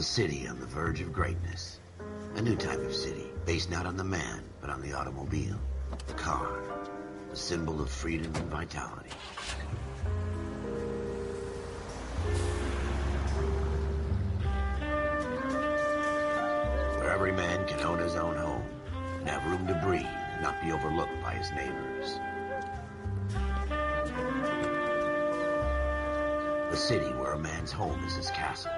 city on the verge of greatness. A new type of city, based not on the man, but on the automobile. The car. The symbol of freedom and vitality. Where every man can own his own home and have room to breathe and not be overlooked by his neighbors. The city where a man's home is his castle.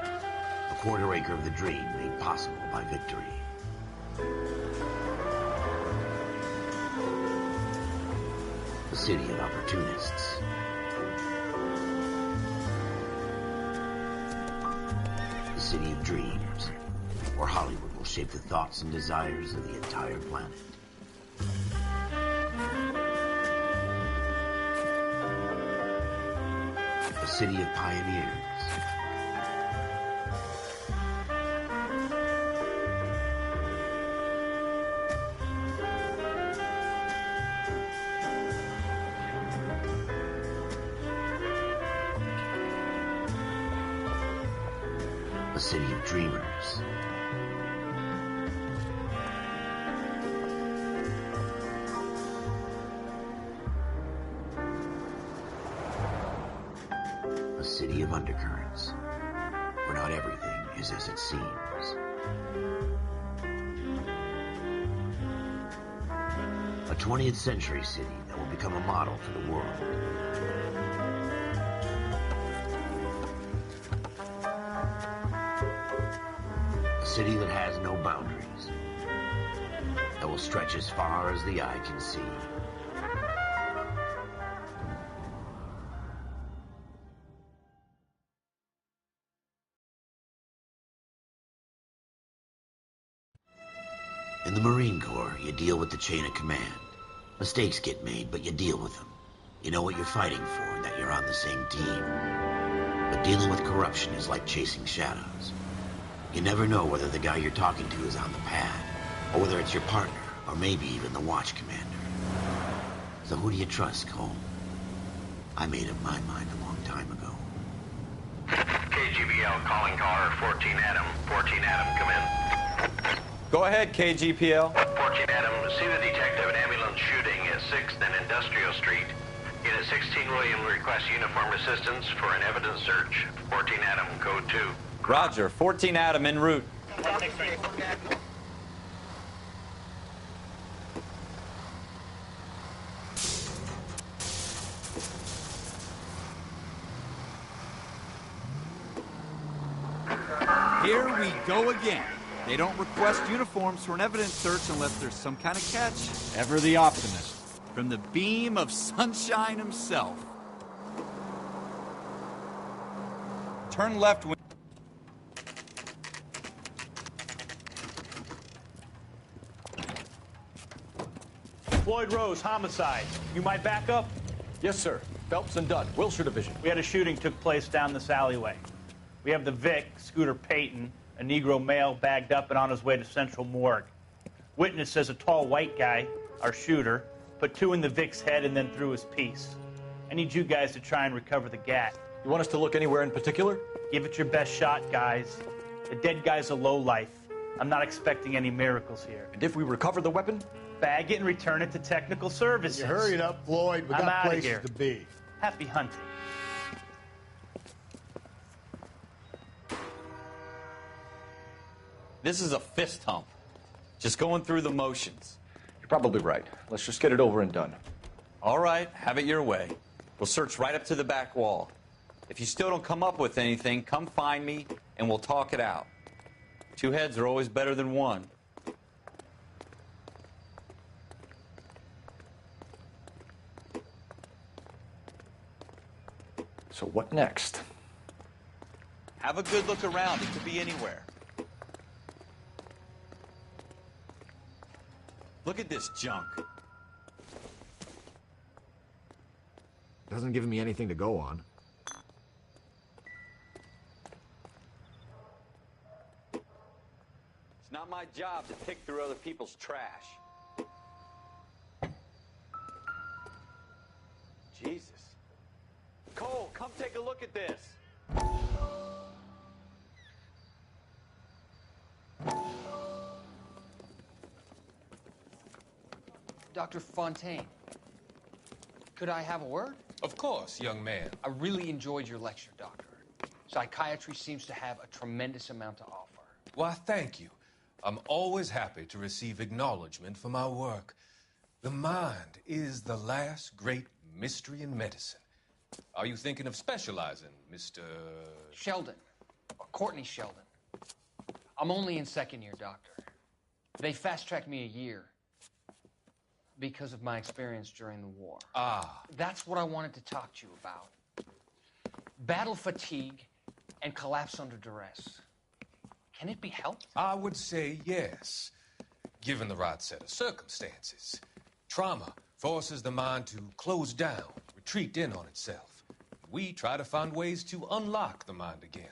A quarter acre of the dream made possible by victory. The city of opportunists. The city of dreams, where Hollywood will shape the thoughts and desires of the entire planet. The city of pioneers. A city of dreamers. A city of undercurrents, where not everything is as it seems. A 20th century city that will become a model for the world. A city that has no boundaries, that will stretch as far as the eye can see. In the Marine Corps, you deal with the chain of command. Mistakes get made, but you deal with them. You know what you're fighting for and that you're on the same team. But dealing with corruption is like chasing shadows. You never know whether the guy you're talking to is on the pad, or whether it's your partner, or maybe even the watch commander. So who do you trust, Cole? I made up my mind a long time ago. KGBL calling caller 14 Adam. 14 Adam, come in. Go ahead, KGPL. 14 Adam, see the detective at ambulance shooting at 6th and Industrial Street. Unit 16 William requests uniform assistance for an evidence search. 14 Adam, code 2. Roger, 14 Adam en route. Here we go again. They don't request uniforms for an evidence search unless there's some kind of catch. Ever the optimist. From the beam of sunshine himself. Turn left when... Floyd Rose, homicide. You might back up? Yes, sir. Phelps and Dunn, Wilshire Division. We had a shooting took place down this alleyway. We have the Vic, Scooter Payton, a Negro male bagged up and on his way to Central Morgue. Witness says a tall white guy, our shooter, put 2 in the Vic's head and then threw his piece. I need you guys to try and recover the gat. You want us to look anywhere in particular? Give it your best shot, guys. The dead guy's a lowlife. I'm not expecting any miracles here. And if we recover the weapon? Bag it and return it to technical services. You hurry it up, Floyd. We I'm got outta places here. to be. Happy hunting. This is a fist hump. Just going through the motions. You're probably right. Let's just get it over and done. All right, have it your way. We'll search right up to the back wall. If you still don't come up with anything, come find me and we'll talk it out. 2 heads are always better than 1. So what next? Have a good look around. It could be anywhere. Look at this junk. Doesn't give me anything to go on. It's not my job to pick through other people's trash. Jesus. Cole, come take a look at this. Dr. Fontaine, could I have a word? Of course, young man. I really enjoyed your lecture, Doctor. Psychiatry seems to have a tremendous amount to offer. Why, thank you. I'm always happy to receive acknowledgement for my work. The mind is the last great mystery in medicine. Are you thinking of specializing, Mr. Sheldon, or Courtney Sheldon. I'm only in second year, Doctor. They fast-tracked me a year because of my experience during the war. Ah. That's what I wanted to talk to you about. Battle fatigue and collapse under duress. Can it be helped? I would say yes, given the right set of circumstances. Trauma forces the mind to close down, retreat in on itself. We try to find ways to unlock the mind again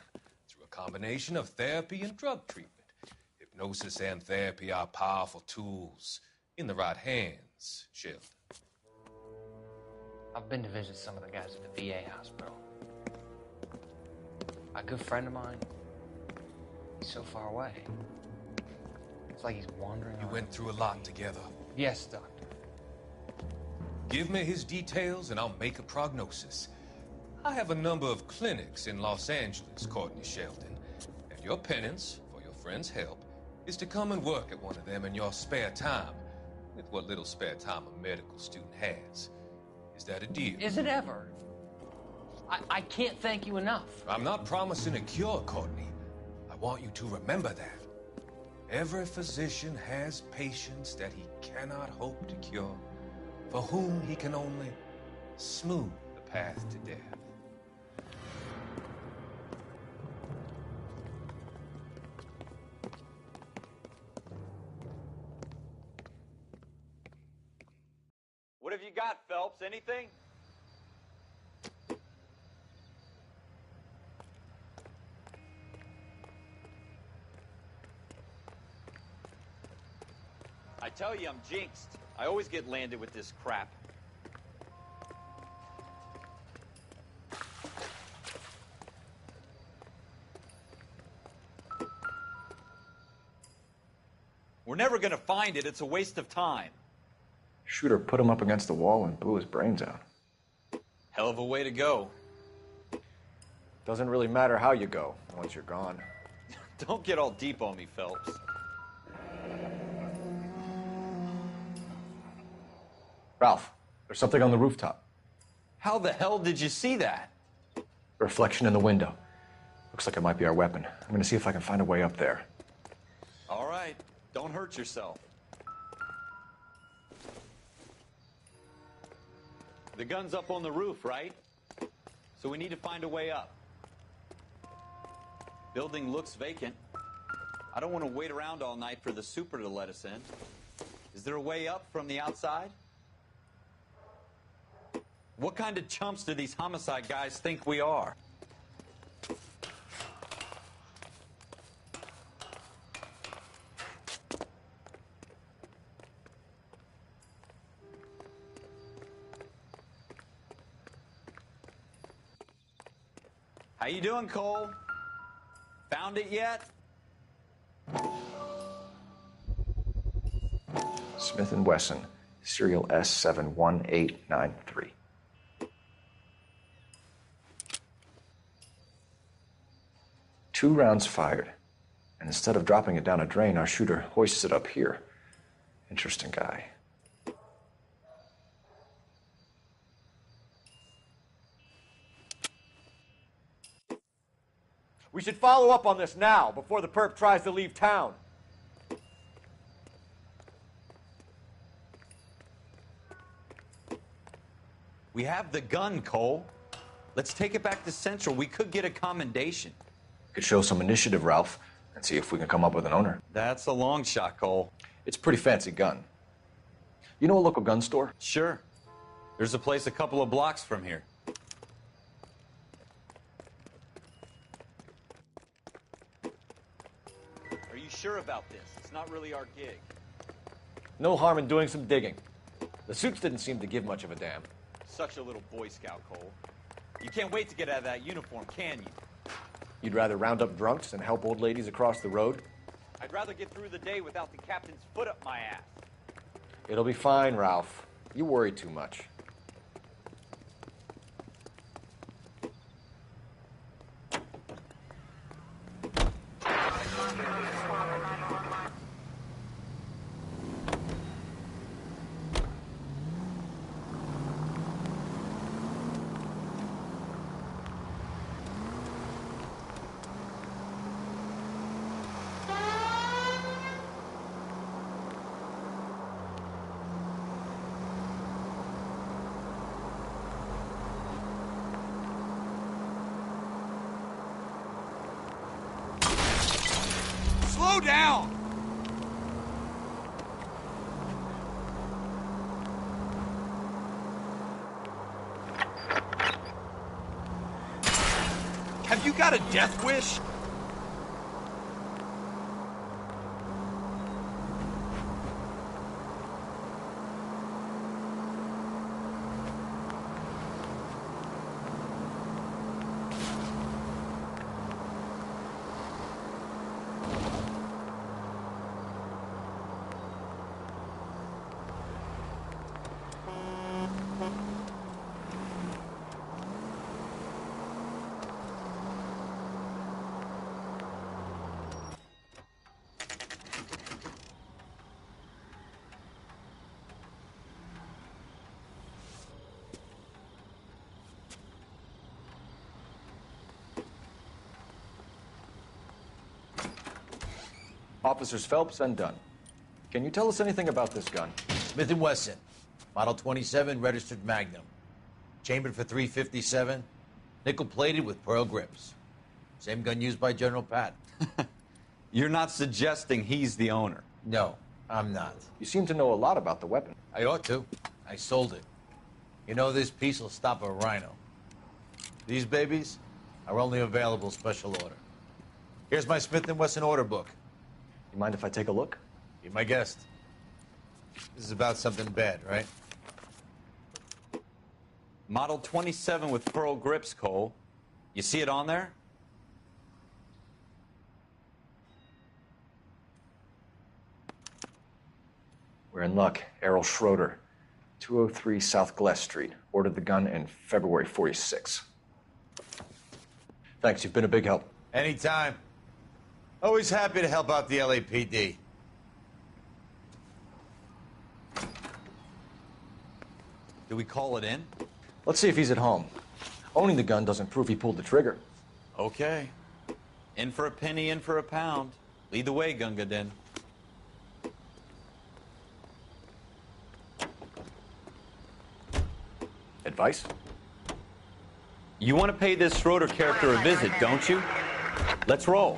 through a combination of therapy and drug treatment. Hypnosis and therapy are powerful tools in the right hands, Sheldon. I've been to visit some of the guys at the VA hospital. A good friend of mine, he's so far away. It's like he's wandering You around. went through a lot together. Yes, Doctor. Give me his details and I'll make a prognosis. I have a number of clinics in Los Angeles, Courtney Sheldon, and your penance, for your friend's help, is to come and work at one of them in your spare time, with what little spare time a medical student has. Is that a deal? Is it ever? I can't thank you enough. I'm not promising a cure, Courtney. I want you to remember that. Every physician has patients that he cannot hope to cure, for whom he can only smooth the path to death. What have you got, Phelps? Anything? I tell you, I'm jinxed. I always get landed with this crap. We're never gonna find it. It's a waste of time. Shooter put him up against the wall and blew his brains out. Hell of a way to go. Doesn't really matter how you go once you're gone. Don't get all deep on me, Phelps. Ralph, there's something on the rooftop. How the hell did you see that? Reflection in the window. Looks like it might be our weapon. I'm gonna see if I can find a way up there. All right. Don't hurt yourself. The gun's up on the roof, right? So we need to find a way up. Building looks vacant. I don't want to wait around all night for the super to let us in. Is there a way up from the outside? What kind of chumps do these homicide guys think we are? How you doing, Cole? Found it yet? Smith & Wesson, serial S71893. Two rounds fired, and instead of dropping it down a drain, our shooter hoists it up here. Interesting guy. We should follow up on this now, before the perp tries to leave town. We have the gun, Cole. Let's take it back to Central. We could get a commendation. Could show some initiative, Ralph, and see if we can come up with an owner. That's a long shot, Cole. It's a pretty fancy gun. You know a local gun store? Sure. There's a place a couple of blocks from here. Are you sure about this? It's not really our gig. No harm in doing some digging. The suits didn't seem to give much of a damn. Such a little Boy Scout, Cole. You can't wait to get out of that uniform, can you? You'd rather round up drunks than help old ladies across the road? I'd rather get through the day without the captain's foot up my ass. It'll be fine, Ralph. You worry too much. Slow down! Have you got a death wish? Officers Phelps and Dunn. Can you tell us anything about this gun? Smith & Wesson, Model 27, registered Magnum. Chambered for .357, nickel-plated with pearl grips. Same gun used by General Patton. You're not suggesting he's the owner? No, I'm not. You seem to know a lot about the weapon. I ought to. I sold it. You know, this piece will stop a rhino. These babies are only available special order. Here's my Smith & Wesson order book. You mind if I take a look? Be my guest. This is about something bad, right? Model 27 with pearl grips, Cole. You see it on there? We're in luck. Errol Schroeder, 203 South Glass Street. Ordered the gun in February '46. Thanks, you've been a big help. Anytime. Always happy to help out the LAPD. Do we call it in? Let's see if he's at home. Owning the gun doesn't prove he pulled the trigger. Okay. In for a penny, in for a pound. Lead the way, Gunga Din. Advice? You want to pay this Schroeder character a visit, don't you? Let's roll.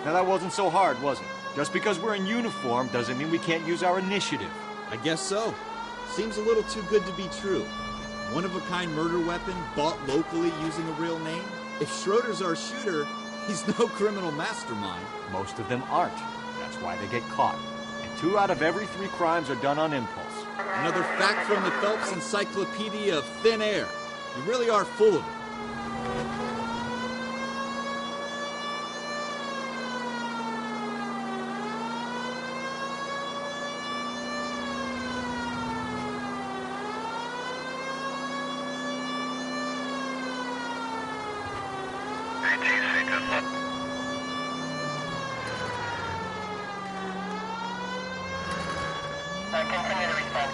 Now that wasn't so hard, was it? Just because we're in uniform doesn't mean we can't use our initiative. I guess so. Seems a little too good to be true. One-of-a-kind murder weapon bought locally using a real name? If Schroeder's our shooter, he's no criminal mastermind. Most of them aren't. That's why they get caught. And 2 out of every 3 crimes are done on impulse. Another fact from the Phelps Encyclopedia of Thin Air. You really are full of it. Continue to respond.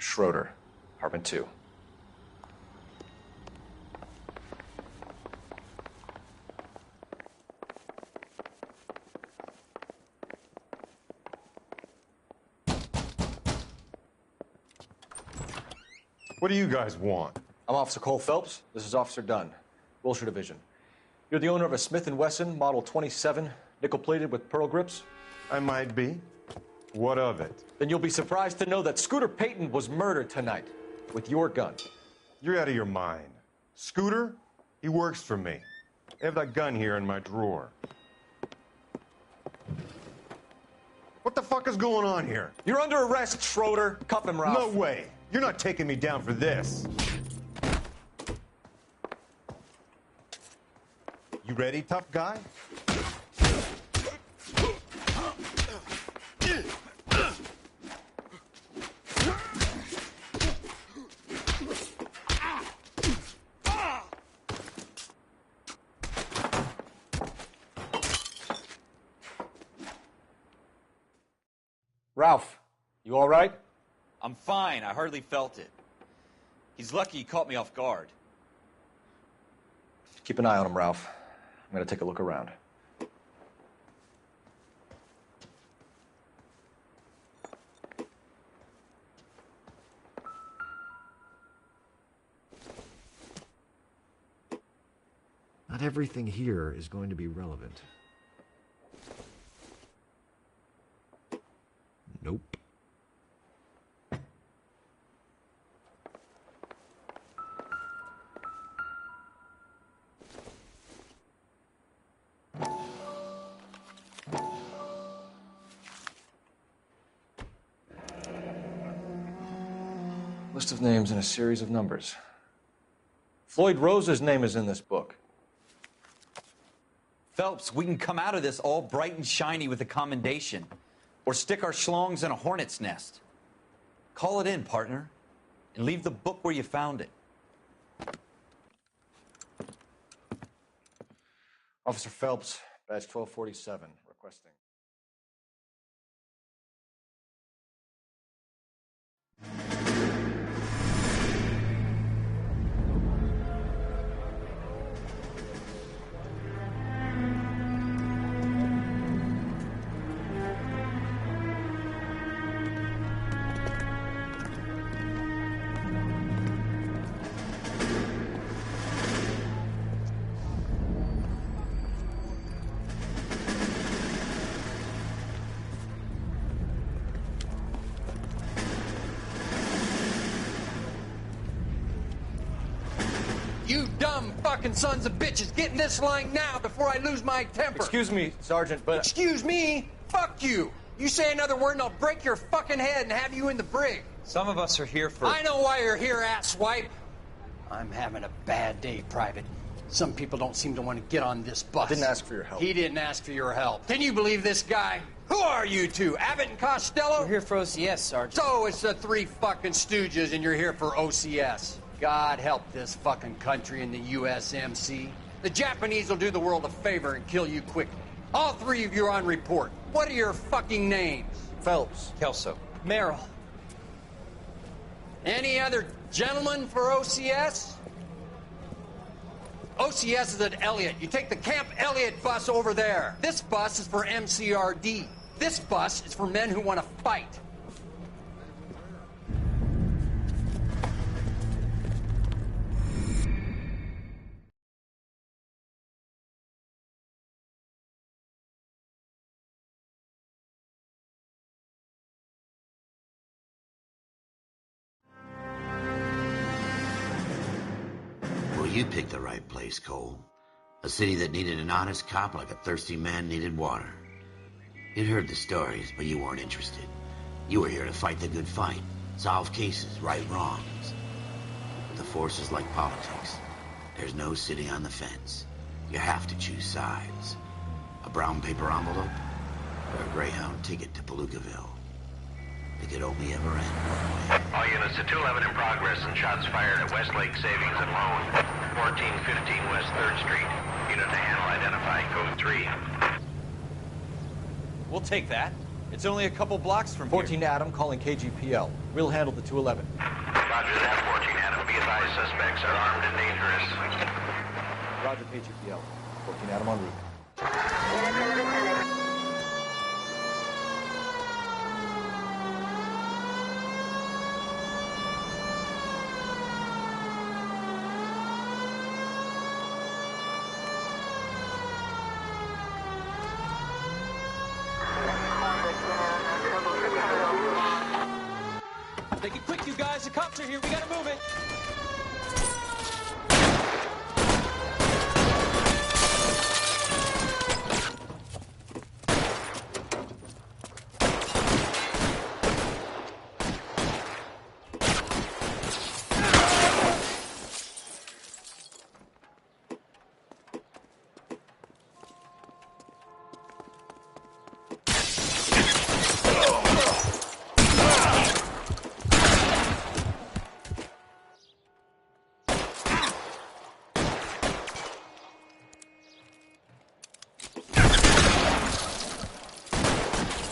Schroeder, apartment 2. What do you guys want? I'm Officer Cole Phelps. This is Officer Dunn, Wilshire Division. You're the owner of a Smith & Wesson Model 27, nickel-plated with pearl grips? I might be. What of it? Then you'll be surprised to know that Scooter Payton was murdered tonight with your gun. You're out of your mind. Scooter? He works for me. I have that gun here in my drawer. What the fuck is going on here? You're under arrest, Schroeder. Cuff him, Ralph. No way. You're not taking me down for this. You ready, tough guy? Ralph, you all right? I'm fine. I hardly felt it. He's lucky he caught me off guard. Keep an eye on him, Ralph. I'm going to take a look around. Not everything here is going to be relevant. Nope. List of names and a series of numbers. Floyd Rose's name is in this book. Phelps, we can come out of this all bright and shiny with a commendation. Or stick our schlongs in a hornet's nest. Call it in, partner. And leave the book where you found it. Officer Phelps, badge 1247, requesting. You dumb fucking sons of bitches, get in this line now before I lose my temper. Excuse me, Sergeant, but... Excuse me? Fuck you. You say another word and I'll break your fucking head and have you in the brig. Some of us are here for... I know why you're here, asswipe. I'm having a bad day, Private. Some people don't seem to want to get on this bus. I didn't ask for your help. He didn't ask for your help. Can you believe this guy? Who are you two? Abbott and Costello? We're here for OCS, Sergeant. So it's the three fucking stooges and you're here for OCS. God help this fucking country and the USMC. The Japanese will do the world a favor and kill you quickly. All three of you are on report. What are your fucking names? Phelps. Kelso. Merrill. Any other gentlemen for OCS? OCS is at Elliott. You take the Camp Elliott bus over there. This bus is for MCRD. This bus is for men who want to fight. You picked the right place, Cole. A city that needed an honest cop like a thirsty man needed water. You'd heard the stories, but you weren't interested. You were here to fight the good fight, solve cases, right wrongs. But the force is like politics. There's no sitting on the fence. You have to choose sides. A brown paper envelope or a Greyhound ticket to Palookaville. It could only ever end one way. All units to 211 in progress and shots fired at Westlake Savings and Loan, 1415 West 3rd Street. Unit to handle identified, code 3. We'll take that. It's only a couple blocks from 14 Adam calling KGPL. We'll handle the 211. Roger that, 14 Adam. Be advised, suspects are armed and dangerous. Roger, KGPL. 14 Adam en route. Make it quick, you guys. The cops are here. We gotta move it.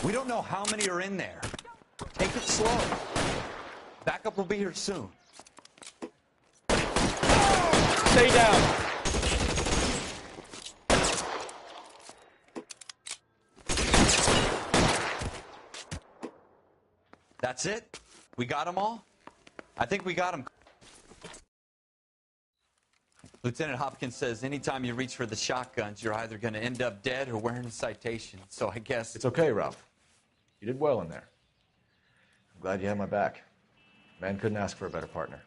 We don't know how many are in there. Take it slow. Backup will be here soon. Stay down. That's it? We got them all? I think we got them. Lieutenant Hopkins says anytime you reach for the shotguns, you're either going to end up dead or wearing a citation. So I guess... It's okay, Ralph. You did well in there. I'm glad you had my back. Man couldn't ask for a better partner.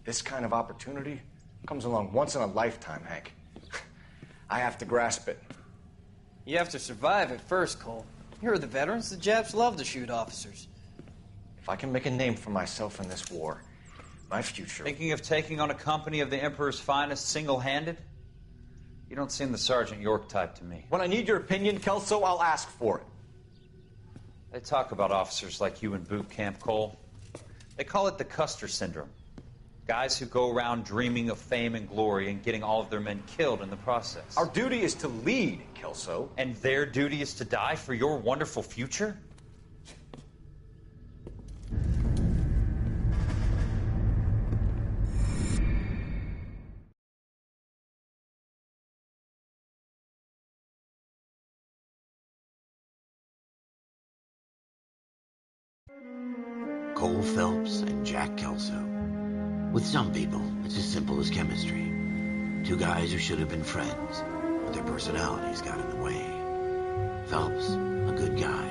This kind of opportunity comes along once in a lifetime, Hank. I have to grasp it. You have to survive it first, Cole. Here are the veterans. The Japs love to shoot officers. If I can make a name for myself in this war, my future... Thinking of taking on a company of the Emperor's finest single-handed? You don't seem the Sergeant York type to me. When I need your opinion, Kelso, I'll ask for it. They talk about officers like you in boot camp, Cole. They call it the Custer syndrome. Guys who go around dreaming of fame and glory and getting all of their men killed in the process. Our duty is to lead, Kelso. And their duty is to die for your wonderful future? Cole Phelps and Jack Kelso. With some people, it's as simple as chemistry. Two guys who should have been friends, but their personalities got in the way. Phelps, a good guy,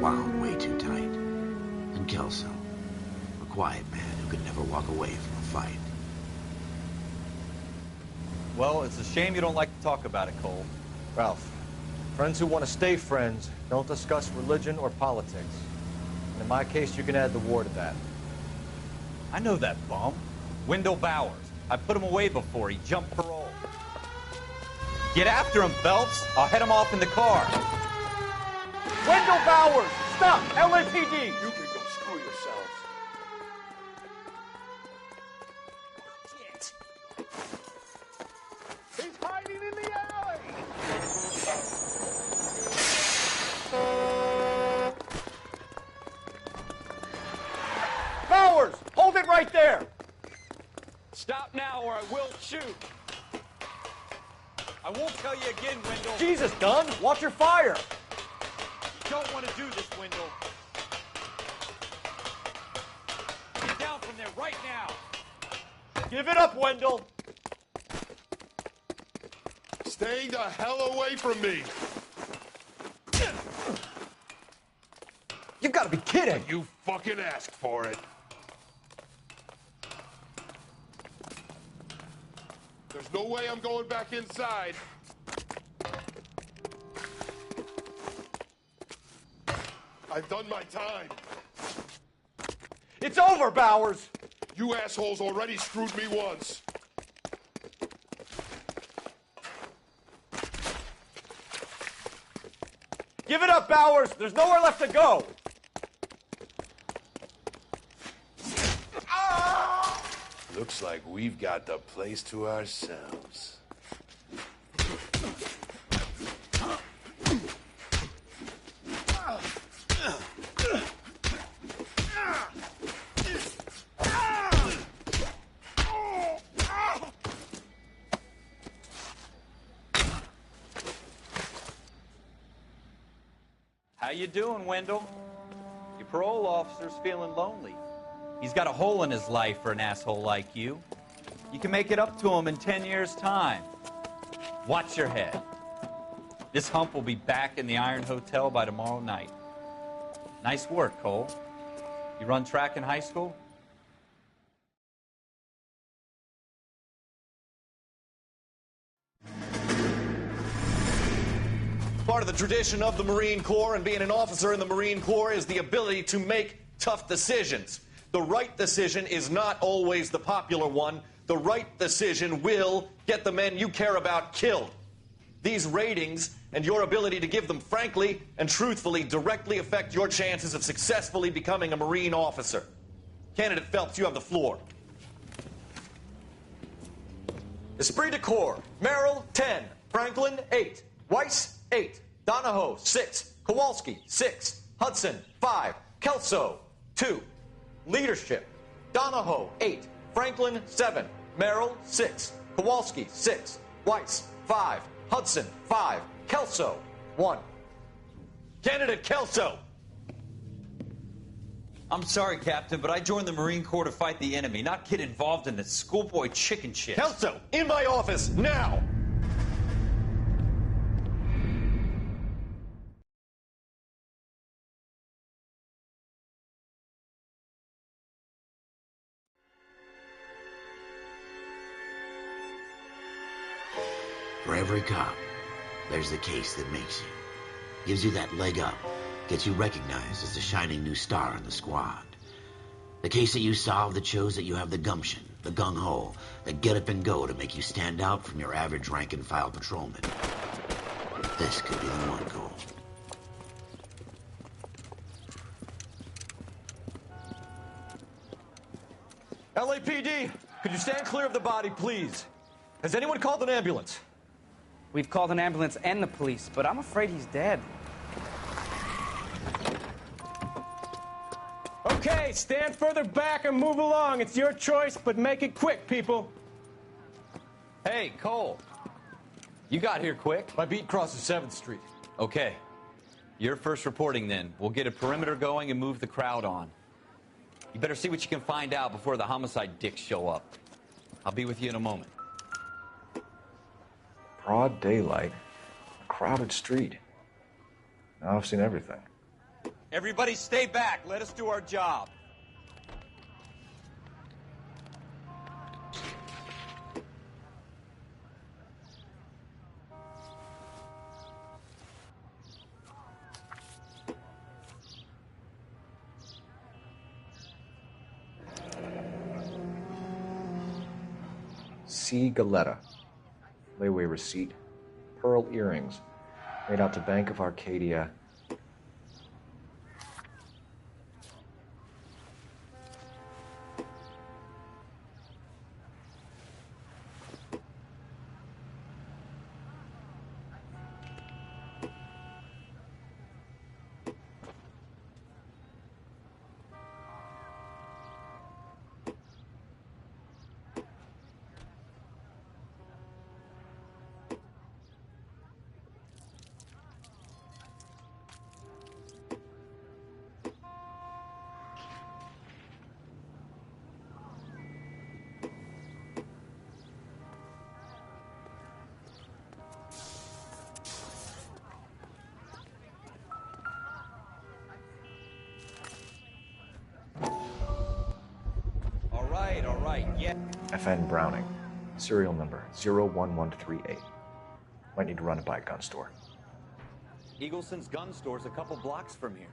wound way too tight. And Kelso, a quiet man who could never walk away from a fight. Well, it's a shame you don't like to talk about it, Cole. Ralph, friends who want to stay friends don't discuss religion or politics. And in my case, you can add the war to that. I know that bum. Wendell Bowers. I put him away before. He jumped parole. Get after him, Phelps. I'll head him off in the car. Wendell Bowers! Stop! LAPD! You can go screw yourselves. Shit. He's hiding in the alley! Bowers! Hold it right there! Stop now or I will shoot. I won't tell you again, Wendell. Jesus, Gunn! Watch your fire! Don't want to do this, Wendell. Get down from there right now. Give it up, Wendell! Stay the hell away from me! You've got to be kidding! You fucking asked for it. There's no way I'm going back inside. I've done my time. It's over, Bowers! You assholes already screwed me once. Give it up, Bowers! There's nowhere left to go! Looks like we've got the place to ourselves. How you doing, Wendell? Your parole officer's feeling lonely. He's got a hole in his life for an asshole like you. You can make it up to him in 10 years' time. Watch your head. This hump will be back in the Iron Hotel by tomorrow night. Nice work, Cole. You run track in high school? Part of the tradition of the Marine Corps and being an officer in the Marine Corps is the ability to make tough decisions. The right decision is not always the popular one. The right decision will get the men you care about killed. These ratings and your ability to give them frankly and truthfully directly affect your chances of successfully becoming a Marine officer. Candidate Phelps, you have the floor. Esprit de Corps, Merrill, 10. Franklin, 8. Weiss, 8. Donahoe, 6. Kowalski, 6. Hudson, 5. Kelso, 2. Leadership, Donahoe, 8. Franklin, 7. Merrill, 6. Kowalski, 6. Weiss, 5. Hudson, 5. Kelso, 1. Candidate Kelso! I'm sorry, Captain, but I joined the Marine Corps to fight the enemy, not get involved in this schoolboy chicken shit. Kelso, in my office, now! For every cop, there's the case that makes you. Gives you that leg up. Gets you recognized as the shining new star in the squad. The case that you solve that shows that you have the gumption, the gung-ho, the get up and go to make you stand out from your average rank-and-file patrolman. This could be the one, Cole. LAPD, could you stand clear of the body, please? Has anyone called an ambulance? We've called an ambulance and the police, but I'm afraid he's dead. Okay, stand further back and move along. It's your choice, but make it quick, people. Hey, Cole. You got here quick. My beat crosses 7th Street. Okay. You're first reporting then. We'll get a perimeter going and move the crowd on. You better see what you can find out before the homicide dicks show up. I'll be with you in a moment. Broad daylight, a crowded street. Now I've seen everything. Everybody stay back. Let us do our job. C. Galetta. Layaway receipt. Pearl earrings. Made out to Bank of Arcadia. All right, yeah. FN Browning. Serial number 01138. Might need to run it by a gun store. Eagleson's gun store's a couple blocks from here.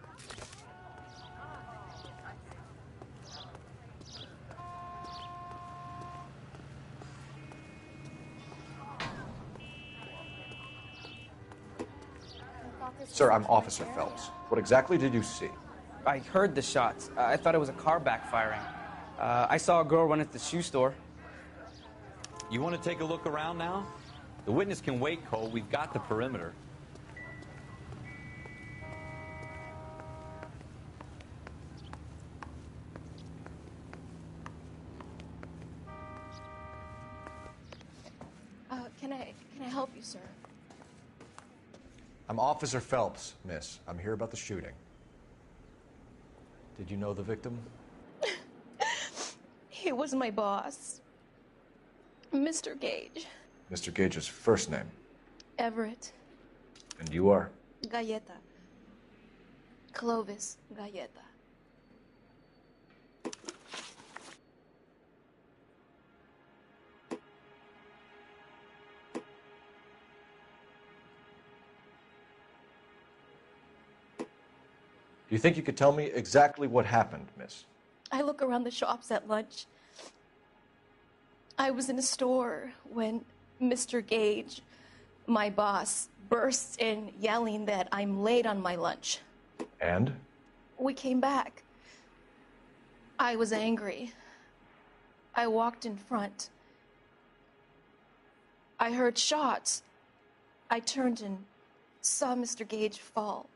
Sir, I'm Officer Phelps. What exactly did you see? I heard the shots. I thought it was a car backfiring. I saw a girl run at the shoe store. You want to take a look around now? The witness can wait, Cole. We've got the perimeter. Can I help you, sir? I'm Officer Phelps, miss. I'm here about the shooting. Did you know the victim? He was my boss. Mr. Gage. Mr. Gage's first name. Everett. And you are? Galleta. Clovis Galleta. Do you think you could tell me exactly what happened, miss? I look around the shops at lunch. I was in a store when Mr. Gage, my boss, bursts in yelling that I'm late on my lunch. And? We came back. I was angry. I walked in front. I heard shots. I turned and saw Mr. Gage fall.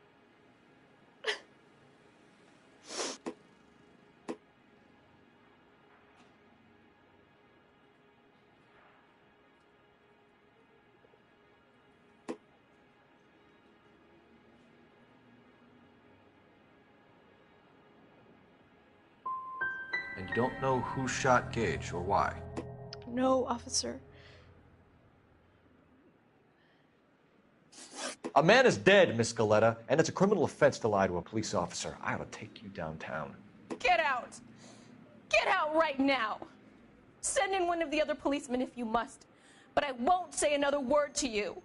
And you don't know who shot Gage or why? No, officer. A man is dead, Miss Galletta, and it's a criminal offense to lie to a police officer. I ought to take you downtown. Get out! Get out right now! Send in one of the other policemen if you must, but I won't say another word to you.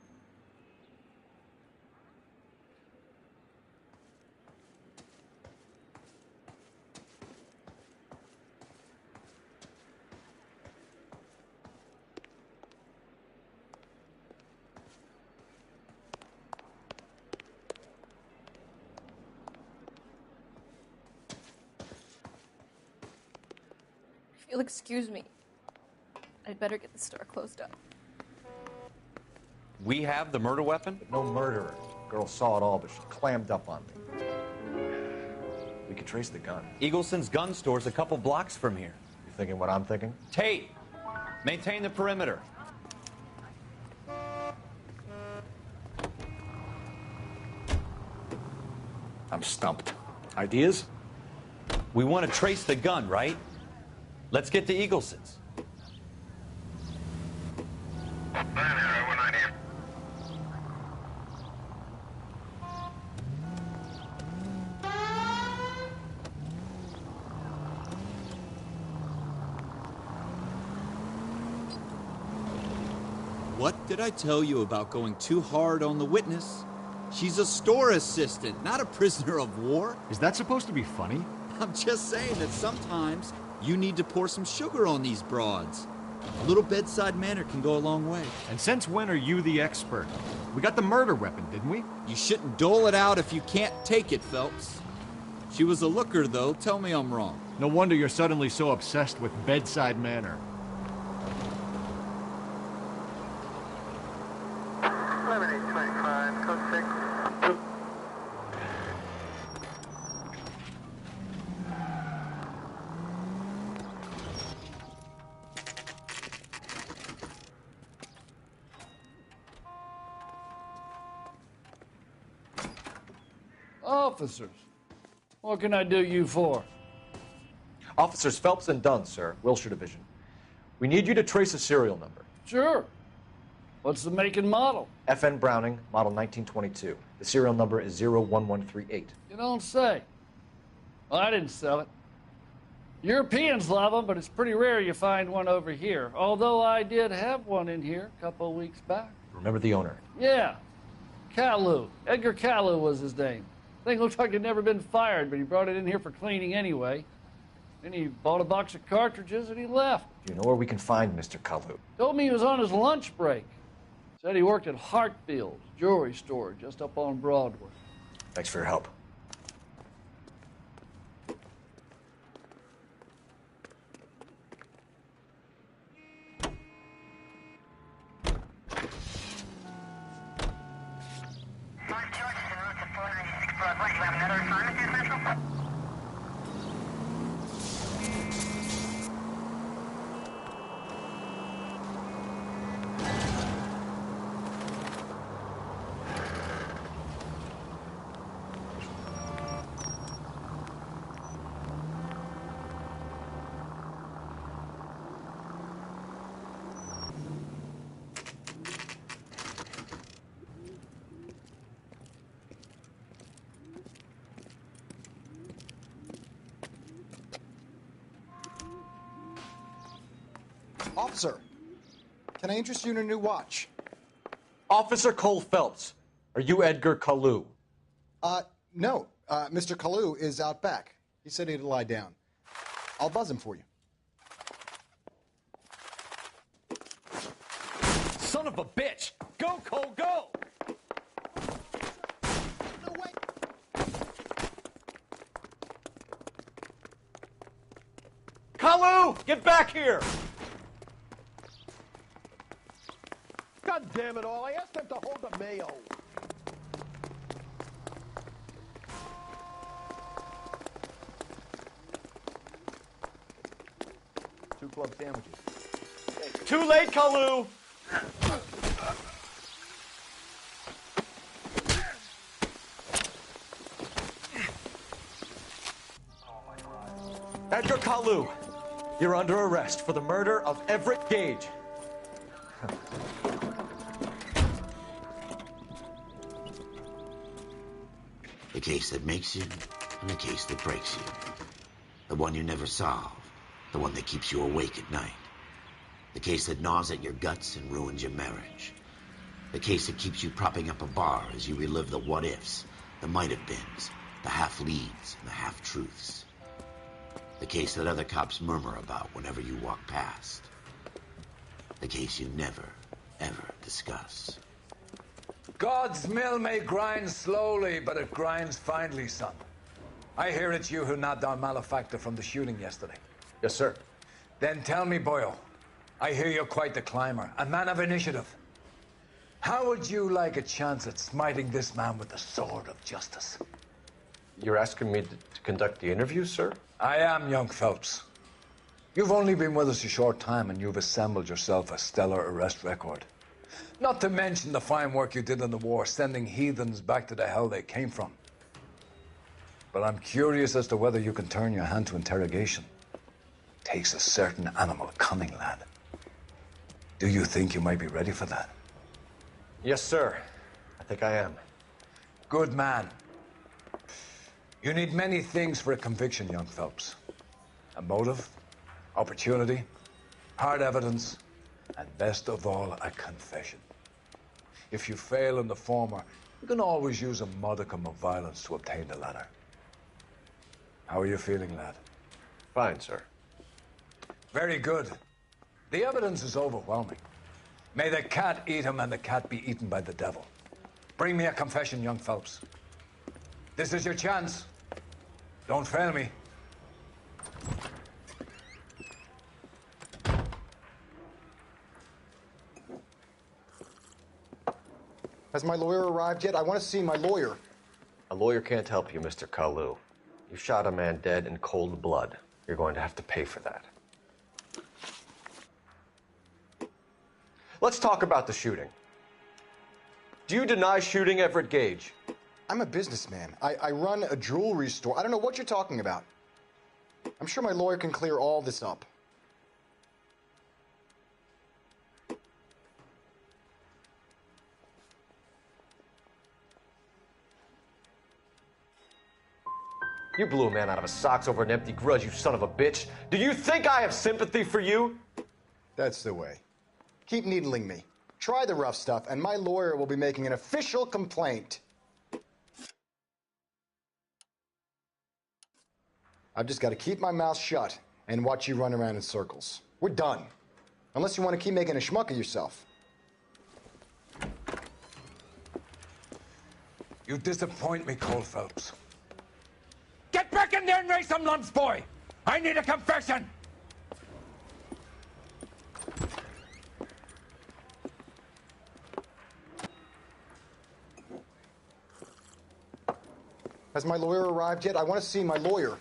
If you'll excuse me, I'd better get the store closed up. We have the murder weapon? No murderer. Girl saw it all, but she clammed up on me. We could trace the gun. Eagleson's gun store's a couple blocks from here. You thinking what I'm thinking? Tate, maintain the perimeter. I'm stumped. Ideas? We want to trace the gun, right? Let's get to Eagleson's. What did I tell you about going too hard on the witness? She's a store assistant, not a prisoner of war. Is that supposed to be funny? I'm just saying that sometimes you need to pour some sugar on these broads. A little bedside manner can go a long way. And since when are you the expert? We got the murder weapon, didn't we? You shouldn't dole it out if you can't take it, Phelps. She was a looker, though. Tell me I'm wrong. No wonder you're suddenly so obsessed with bedside manner. Officers, what can I do you for? Officers Phelps and Dunn, sir, Wilshire Division. We need you to trace a serial number. Sure. What's the make and model? FN Browning, model 1922. The serial number is 01138. You don't say. Well, I didn't sell it. Europeans love them, but it's pretty rare you find one over here. Although I did have one in here a couple of weeks back. Remember the owner? Yeah. Calu. Edgar Calu was his name. Thing looked like it'd never been fired, but he brought it in here for cleaning anyway. Then he bought a box of cartridges and he left. Do you know where we can find Mr. Kalu? Told me he was on his lunch break. Said he worked at Hartfield's jewelry store just up on Broadway. Thanks for your help. Officer, can I interest you in a new watch? Officer Cole Phelps, are you Edgar Kalu? No. Mr. Kalu is out back. He said he'd lie down. I'll buzz him for you. Son of a bitch! Go, Cole, go! No, wait! Kalu! Get back here! God damn it all, I asked them to hold the mayo. Two club sandwiches. Too late, Kalu! Edgar Kalu, you're under arrest for the murder of Everett Gage. The case that makes you, and the case that breaks you. The one you never solve, the one that keeps you awake at night. The case that gnaws at your guts and ruins your marriage. The case that keeps you propping up a bar as you relive the what-ifs, the might-have-beens, the half-leads, and the half-truths. The case that other cops murmur about whenever you walk past. The case you never, ever discuss. God's mill may grind slowly, but it grinds finely, son. I hear it's you who nabbed our malefactor from the shooting yesterday. Yes, sir. Then tell me, Boyle, I hear you're quite the climber, a man of initiative. How would you like a chance at smiting this man with the sword of justice? You're asking me to conduct the interview, sir? I am, young Phelps. You've only been with us a short time, and you've assembled yourself a stellar arrest record. Not to mention the fine work you did in the war, sending heathens back to the hell they came from. But I'm curious as to whether you can turn your hand to interrogation. Takes a certain animal cunning, lad. Do you think you might be ready for that? Yes, sir. I think I am. Good man. You need many things for a conviction, young Phelps. A motive, opportunity, hard evidence, and best of all, a confession. If you fail in the former, you can always use a modicum of violence to obtain the latter. How are you feeling, lad? Fine, sir. Very good. The evidence is overwhelming. May the cat eat him and the cat be eaten by the devil. Bring me a confession, young Phelps. This is your chance. Don't fail me. Has my lawyer arrived yet? I want to see my lawyer. A lawyer can't help you, Mr. Kalu. You shot a man dead in cold blood. You're going to have to pay for that. Let's talk about the shooting. Do you deny shooting Everett Gage? I'm a businessman. I run a jewelry store. I don't know what you're talking about. I'm sure my lawyer can clear all this up. You blew a man out of his socks over an empty grudge, you son of a bitch. Do you think I have sympathy for you? That's the way. Keep needling me. Try the rough stuff, and my lawyer will be making an official complaint. I've just got to keep my mouth shut and watch you run around in circles. We're done. Unless you want to keep making a schmuck of yourself. You disappoint me, Cole Phelps. Get back in there and raise some lumps, boy! I need a confession! Has my lawyer arrived yet? I want to see my lawyer.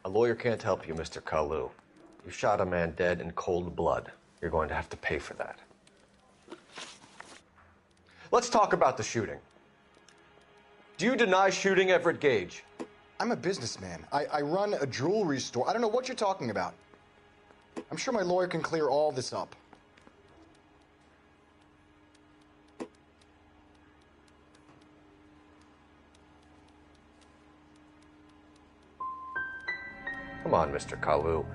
A lawyer can't help you, Mr. Kalu. You shot a man dead in cold blood. You're going to have to pay for that. Let's talk about the shooting. Do you deny shooting Everett Gage? I'm a businessman. I run a jewelry store. I don't know what you're talking about. I'm sure my lawyer can clear all this up. Come on, Mr. Kalu.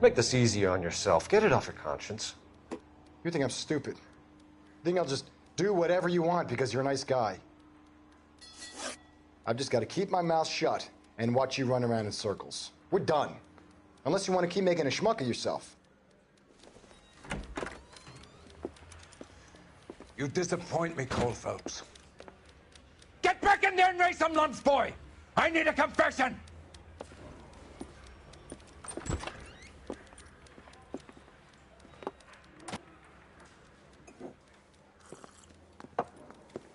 Make this easy on yourself. Get it off your conscience. You think I'm stupid? You think I'll just do whatever you want because you're a nice guy? I've just got to keep my mouth shut and watch you run around in circles. We're done. Unless you want to keep making a schmuck of yourself. You disappoint me, Cole Phelps. Get back in there and raise some lumps, boy! I need a confession!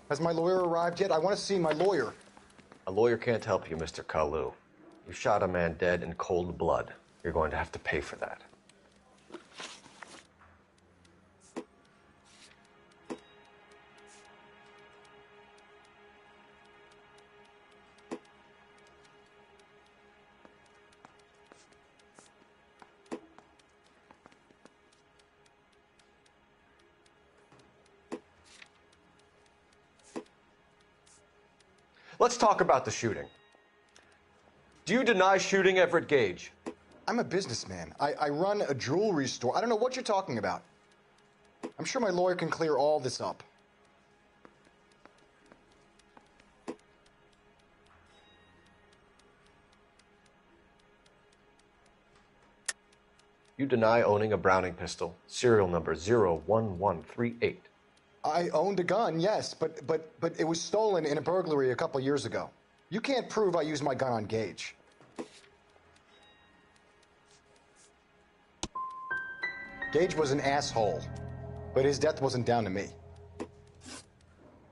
Has my lawyer arrived yet? I want to see my lawyer. A lawyer can't help you, Mr. Kalu. You shot a man dead in cold blood. You're going to have to pay for that. Let's talk about the shooting. Do you deny shooting Everett Gage? I'm a businessman. I run a jewelry store. I don't know what you're talking about. I'm sure my lawyer can clear all this up. You deny owning a Browning pistol, serial number 01138. I owned a gun, yes, but it was stolen in a burglary a couple years ago. You can't prove I used my gun on Gage. Gage was an asshole, but his death wasn't down to me.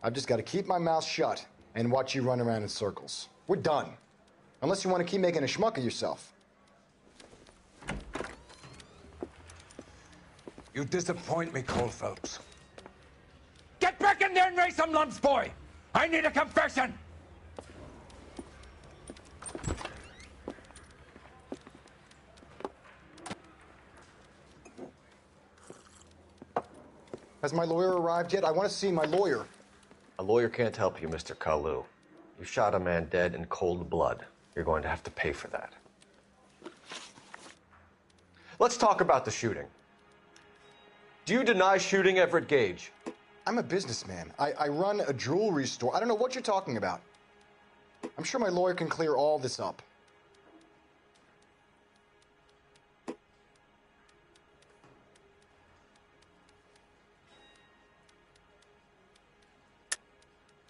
I've just got to keep my mouth shut and watch you run around in circles. We're done. Unless you want to keep making a schmuck of yourself. You disappoint me, Cole Phelps. Get back in there and raise some lumps, boy! I need a confession! Has my lawyer arrived yet? I want to see my lawyer. A lawyer can't help you, Mr. Kalu. You shot a man dead in cold blood. You're going to have to pay for that. Let's talk about the shooting. Do you deny shooting Everett Gage? I'm a businessman. I run a jewelry store. I don't know what you're talking about. I'm sure my lawyer can clear all this up.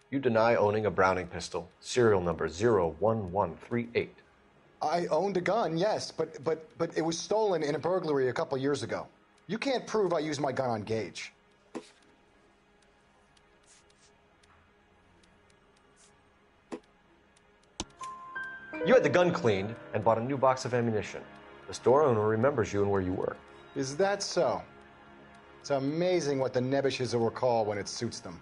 You deny owning a Browning pistol, serial number 01138. I owned a gun, yes, but it was stolen in a burglary a couple years ago. You can't prove I used my gun on Gage. You had the gun cleaned and bought a new box of ammunition. The store owner remembers you and where you were. Is that so? It's amazing what the nebbishes will recall when it suits them.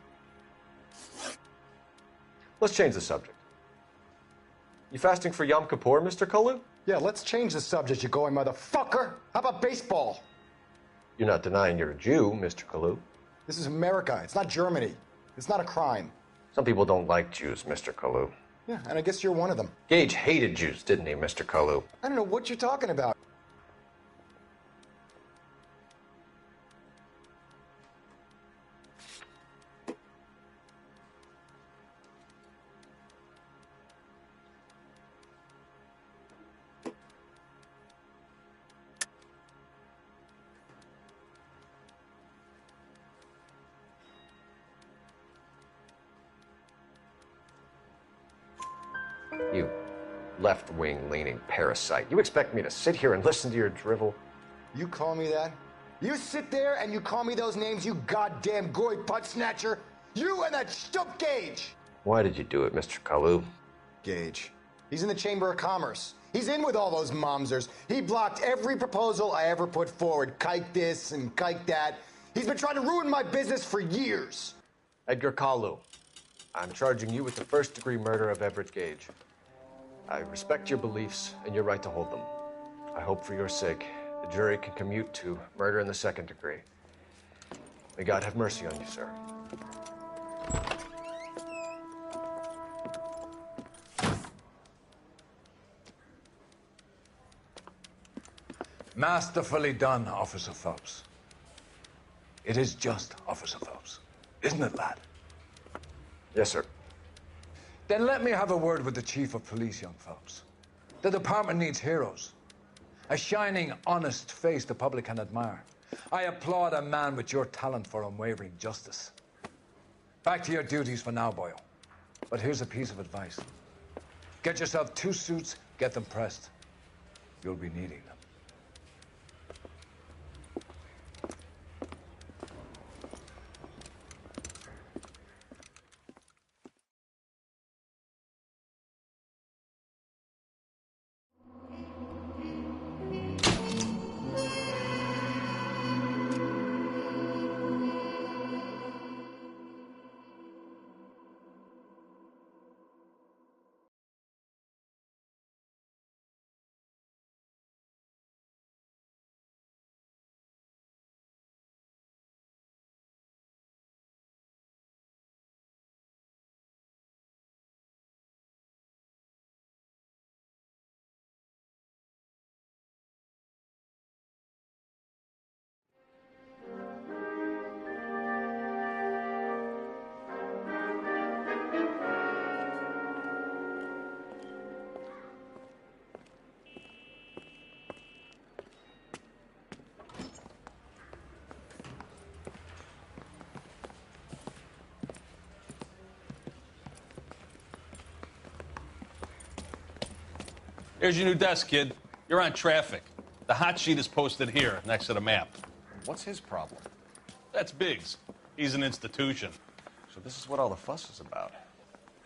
Let's change the subject. You fasting for Yom Kippur, Mr. Kalu? Yeah, let's change the subject, you going motherfucker. How about baseball? You're not denying you're a Jew, Mr. Kalu. This is America. It's not Germany. It's not a crime. Some people don't like Jews, Mr. Kalu. Yeah, and I guess you're one of them. Gage hated Jews, didn't he, Mr. Kalu? I don't know what you're talking about. You left-wing leaning parasite. You expect me to sit here and listen to your drivel? You call me that? You sit there and you call me those names, you goddamn goy butt snatcher? You and that stup Gage! Why did you do it, Mr. Kalu? Gage. He's in the Chamber of Commerce. He's in with all those momsers. He blocked every proposal I ever put forward. Kike this and kike that. He's been trying to ruin my business for years. Edgar Kalu, I'm charging you with the first-degree murder of Everett Gage. I respect your beliefs and your right to hold them. I hope for your sake the jury can commute to murder in the second degree. May God have mercy on you, sir. Masterfully done, Officer Phelps. It is just Officer Phelps. Isn't it, lad? Yes, sir. Then let me have a word with the Chief of Police, young Phelps. The department needs heroes. A shining, honest face the public can admire. I applaud a man with your talent for unwavering justice. Back to your duties for now, boyo. But here's a piece of advice. Get yourself 2 suits, get them pressed. You'll be needing them. Here's your new desk, kid. You're on traffic. The hot sheet is posted here, next to the map. What's his problem? That's Biggs. He's an institution. So this is what all the fuss is about.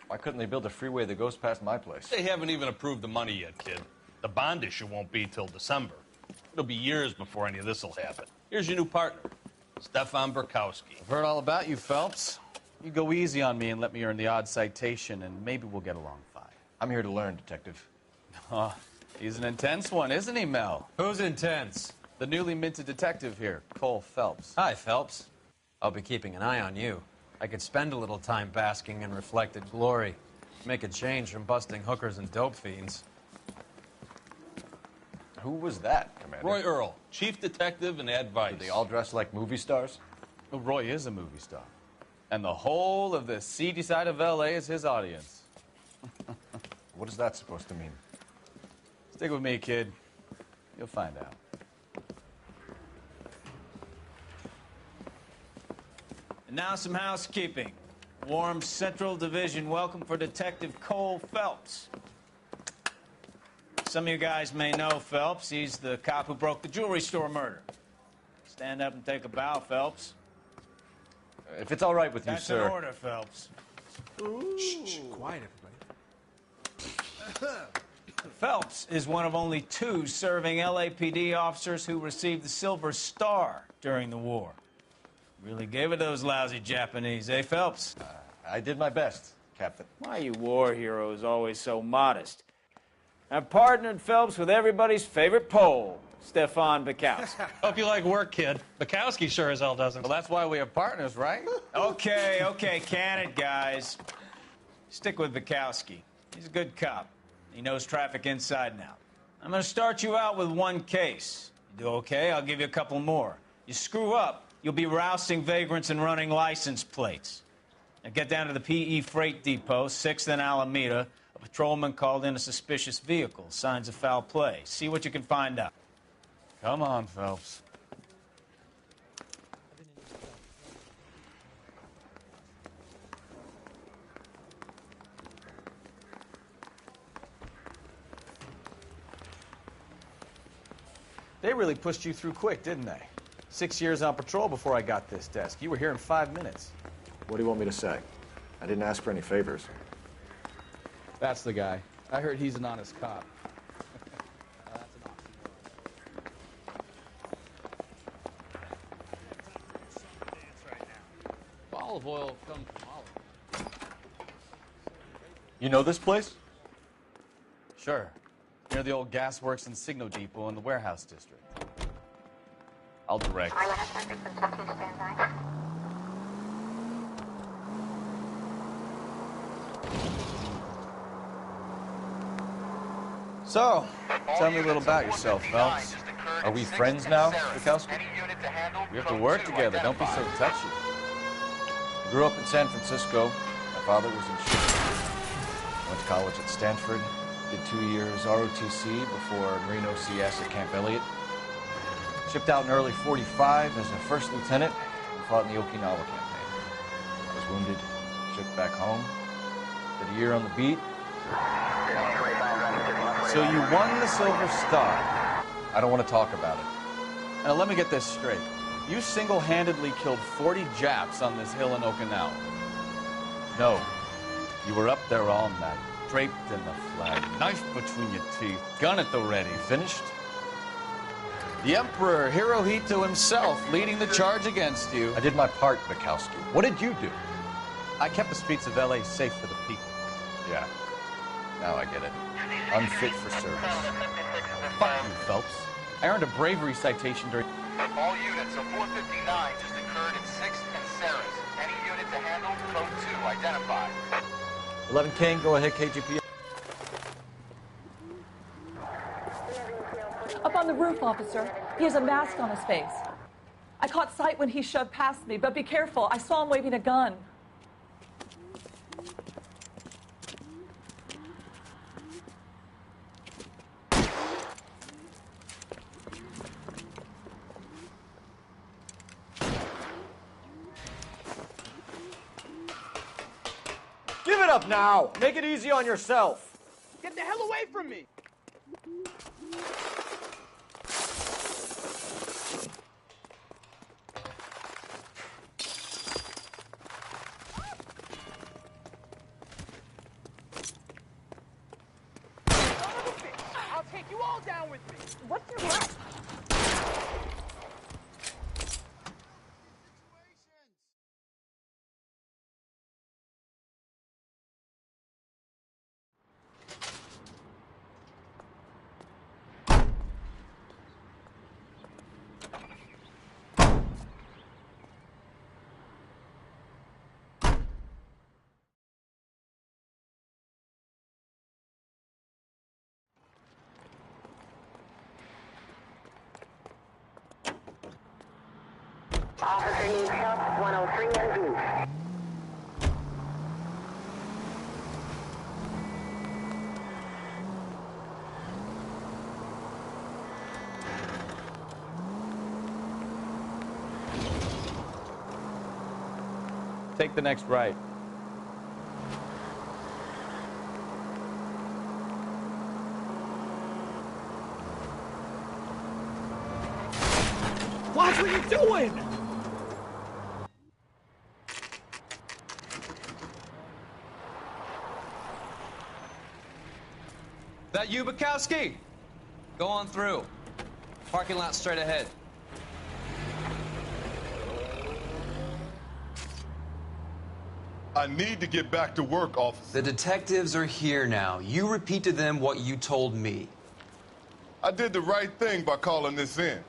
Why couldn't they build a freeway that goes past my place? They haven't even approved the money yet, kid. The bond issue won't be till December. It'll be years before any of this will happen. Here's your new partner, Stefan Burkowski. I've heard all about you, Phelps. You go easy on me and let me earn the odd citation, and maybe we'll get along fine. I'm here to learn, Detective. Oh, he's an intense one, isn't he, Mel? Who's intense? The newly minted detective here, Cole Phelps. Hi, Phelps. I'll be keeping an eye on you. I could spend a little time basking in reflected glory. Make a change from busting hookers and dope fiends. Who was that, Commander? Roy Earl, chief detective and advice. Do they all dress like movie stars? Well, Roy is a movie star. And the whole of the seedy side of L.A. is his audience. What is that supposed to mean? Stick with me, kid. You'll find out. And now some housekeeping. Warm Central Division welcome for Detective Cole Phelps. Some of you guys may know Phelps. He's the cop who broke the jewelry store murder. Stand up and take a bow, Phelps. If it's all right with you, sir. That's an order, Phelps. Shh, quiet, everybody. Phelps is one of only 2 serving LAPD officers who received the Silver Star during the war. Really gave it those lousy Japanese, eh, Phelps? I did my best, Captain. Why are you war heroes always so modest? I've partnered Phelps with everybody's favorite Pole, Stefan Burkowski. Hope you like work, kid. Bukowski sure as hell doesn't. Well, that's why we have partners, right? Okay, can it, guys. Stick with Bukowski. He's a good cop. He knows traffic inside and out. I'm going to start you out with 1 case. You do okay, I'll give you a couple more. You screw up, you'll be rousting vagrants and running license plates. Now get down to the PE Freight Depot, 6th and Alameda. A patrolman called in a suspicious vehicle. Signs of foul play. See what you can find out. Come on, Phelps. They really pushed you through quick, didn't they? 6 years on patrol before I got this desk. You were here in 5 minutes. What do you want me to say? I didn't ask for any favors. That's the guy. I heard he's an honest cop. Olive oil comes from olive. You know this place? Sure. Near the old gasworks and Signo Depot in the warehouse district. I'll direct. So, tell me a little about yourself, Phelps. Are we friends now, Bukowski? We have to work together. Don't be so touchy. I grew up in San Francisco. My father was in shipping. Went to college at Stanford. Did 2 years ROTC before Marine OCS at Camp Elliott. Shipped out in early '45 as a first lieutenant and fought in the Okinawa campaign. I was wounded, shipped back home. Did a year on the beat. So you won the Silver Star. I don't want to talk about it. Now let me get this straight. You single-handedly killed 40 Japs on this hill in Okinawa. No. You were up there all night, draped in the flag, knife between your teeth, gun at the ready. Finished? The Emperor Hirohito himself leading the charge against you. I did my part, Bukowski. What did you do? I kept the streets of L.A. safe for the people. Yeah. Now I get it. Unfit for service. Fuck you, Phelps. I earned a bravery citation during... All units, a 459 just occurred at 6th and Sarah's. Any unit to handle, code 2, identified. 11 King, go ahead, KGP. Up on the roof, officer. He has a mask on his face. I caught sight when he shoved past me, but be careful. I saw him waving a gun. Give it up now! Make it easy on yourself! Get the hell away from me! I'll take you all down with me! What's your right? Officer needs help, 103 and B. Take the next right. Watch what you're doing! That you, Bukowski? Go on through. Parking lot straight ahead. I need to get back to work, officer. The detectives are here now. You repeat to them what you told me. I did the right thing by calling this in.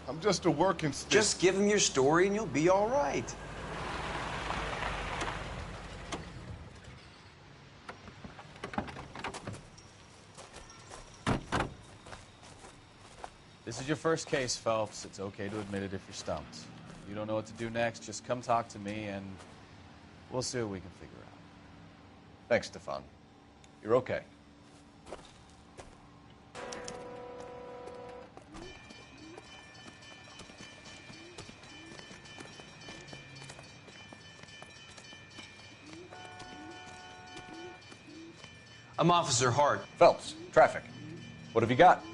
I'm just a working stick. Just give them your story and you'll be all right. This is your first case, Phelps. It's okay to admit it if you're stumped. If you don't know what to do next, just come talk to me and we'll see what we can figure out. Thanks, Stefan. You're okay. I'm Officer Hart. Phelps, traffic. What have you got?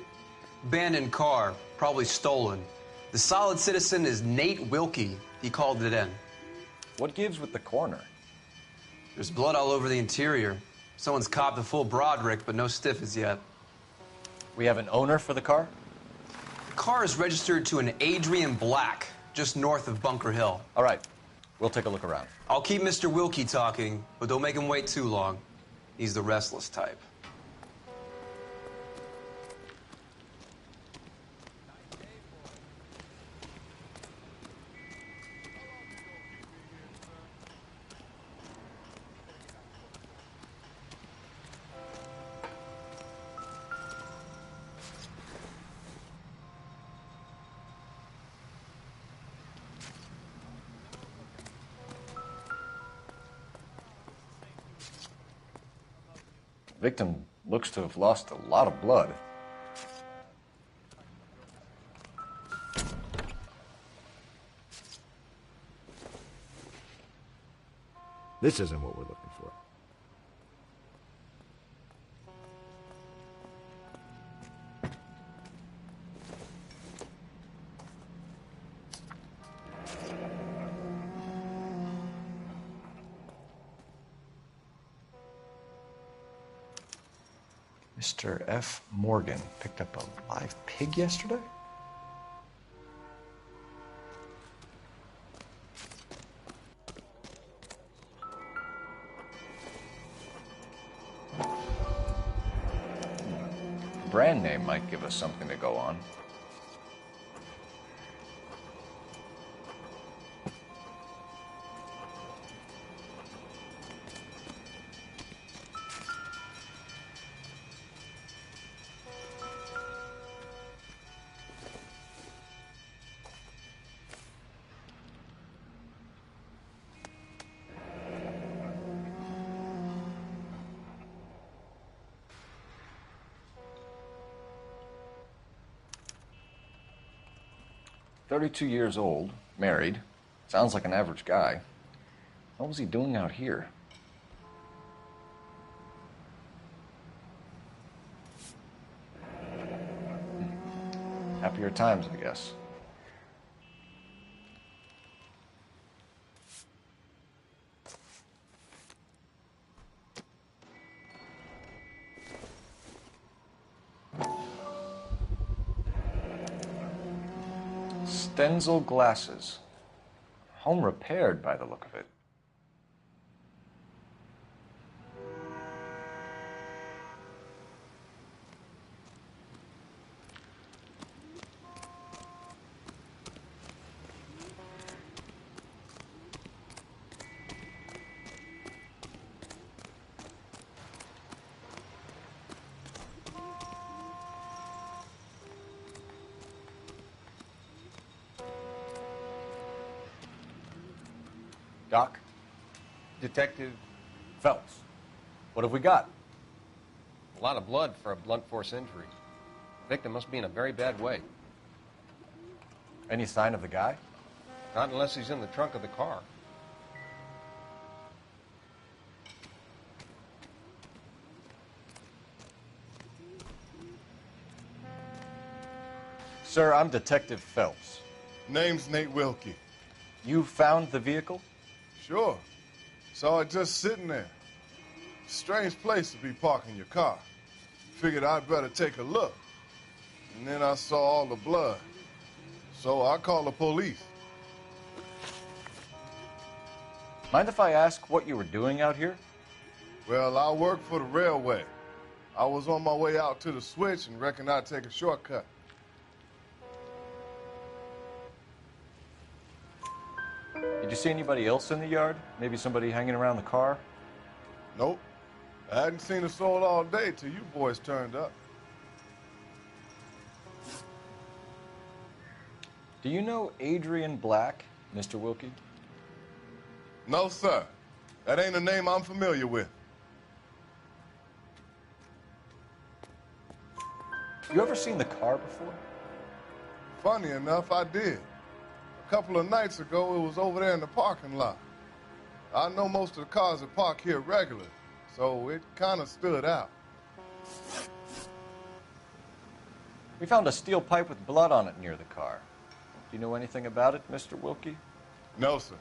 Abandoned car, probably stolen. The solid citizen is Nate Wilkie. He called it in. What gives with the coroner? There's blood all over the interior. Someone's copped a full Broderick, but no stiff as yet. We have an owner for the car? The car is registered to an Adrian Black, just north of Bunker Hill. All right. We'll take a look around. I'll keep Mr. Wilkie talking, but don't make him wait too long. He's the restless type. Victim looks to have lost a lot of blood. This isn't what we're looking for. Mr. F. Morgan picked up a live pig yesterday? Brand name might give us something to go on. "32 years old, married. Sounds like an average guy. What was he doing out here?" Happier times, I guess. Stenzel glasses. Home repaired by the look of it. Doc? Detective Phelps. What have we got? a lot of blood for a blunt force injury. Victim must be in a very bad way. Any sign of the guy? Not unless he's in the trunk of the car. Sir, I'm Detective Phelps. Name's Nate Wilkie. You found the vehicle? Sure. Saw it just sitting there. Strange place to be parking your car. Figured I'd better take a look. And then I saw all the blood. So I called the police. Mind if I ask what you were doing out here? Well, I work for the railway. I was on my way out to the switch and reckoned I'd take a shortcut. Did you see anybody else in the yard? Maybe somebody hanging around the car? Nope. I hadn't seen a soul all day till you boys turned up. Do you know Adrian Black, Mr. Wilkie? No, sir. That ain't a name I'm familiar with. You ever seen the car before? Funny enough, I did. A couple of nights ago, it was over there in the parking lot. I know most of the cars that park here regular, so it kind of stood out. We found a steel pipe with blood on it near the car. Do you know anything about it, Mr. Wilkie? No, sir.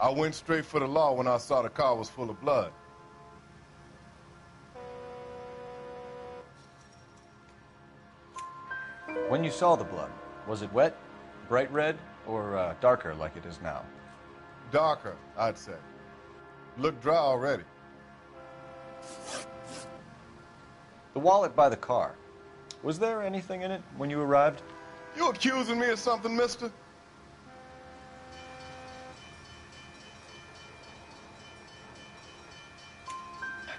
I went straight for the law when I saw the car was full of blood. When you saw the blood, was it wet, bright red, or darker like it is now? Darker, I'd say. Looked dry already. The wallet by the car. Was there anything in it when you arrived? You accusing me of something, mister?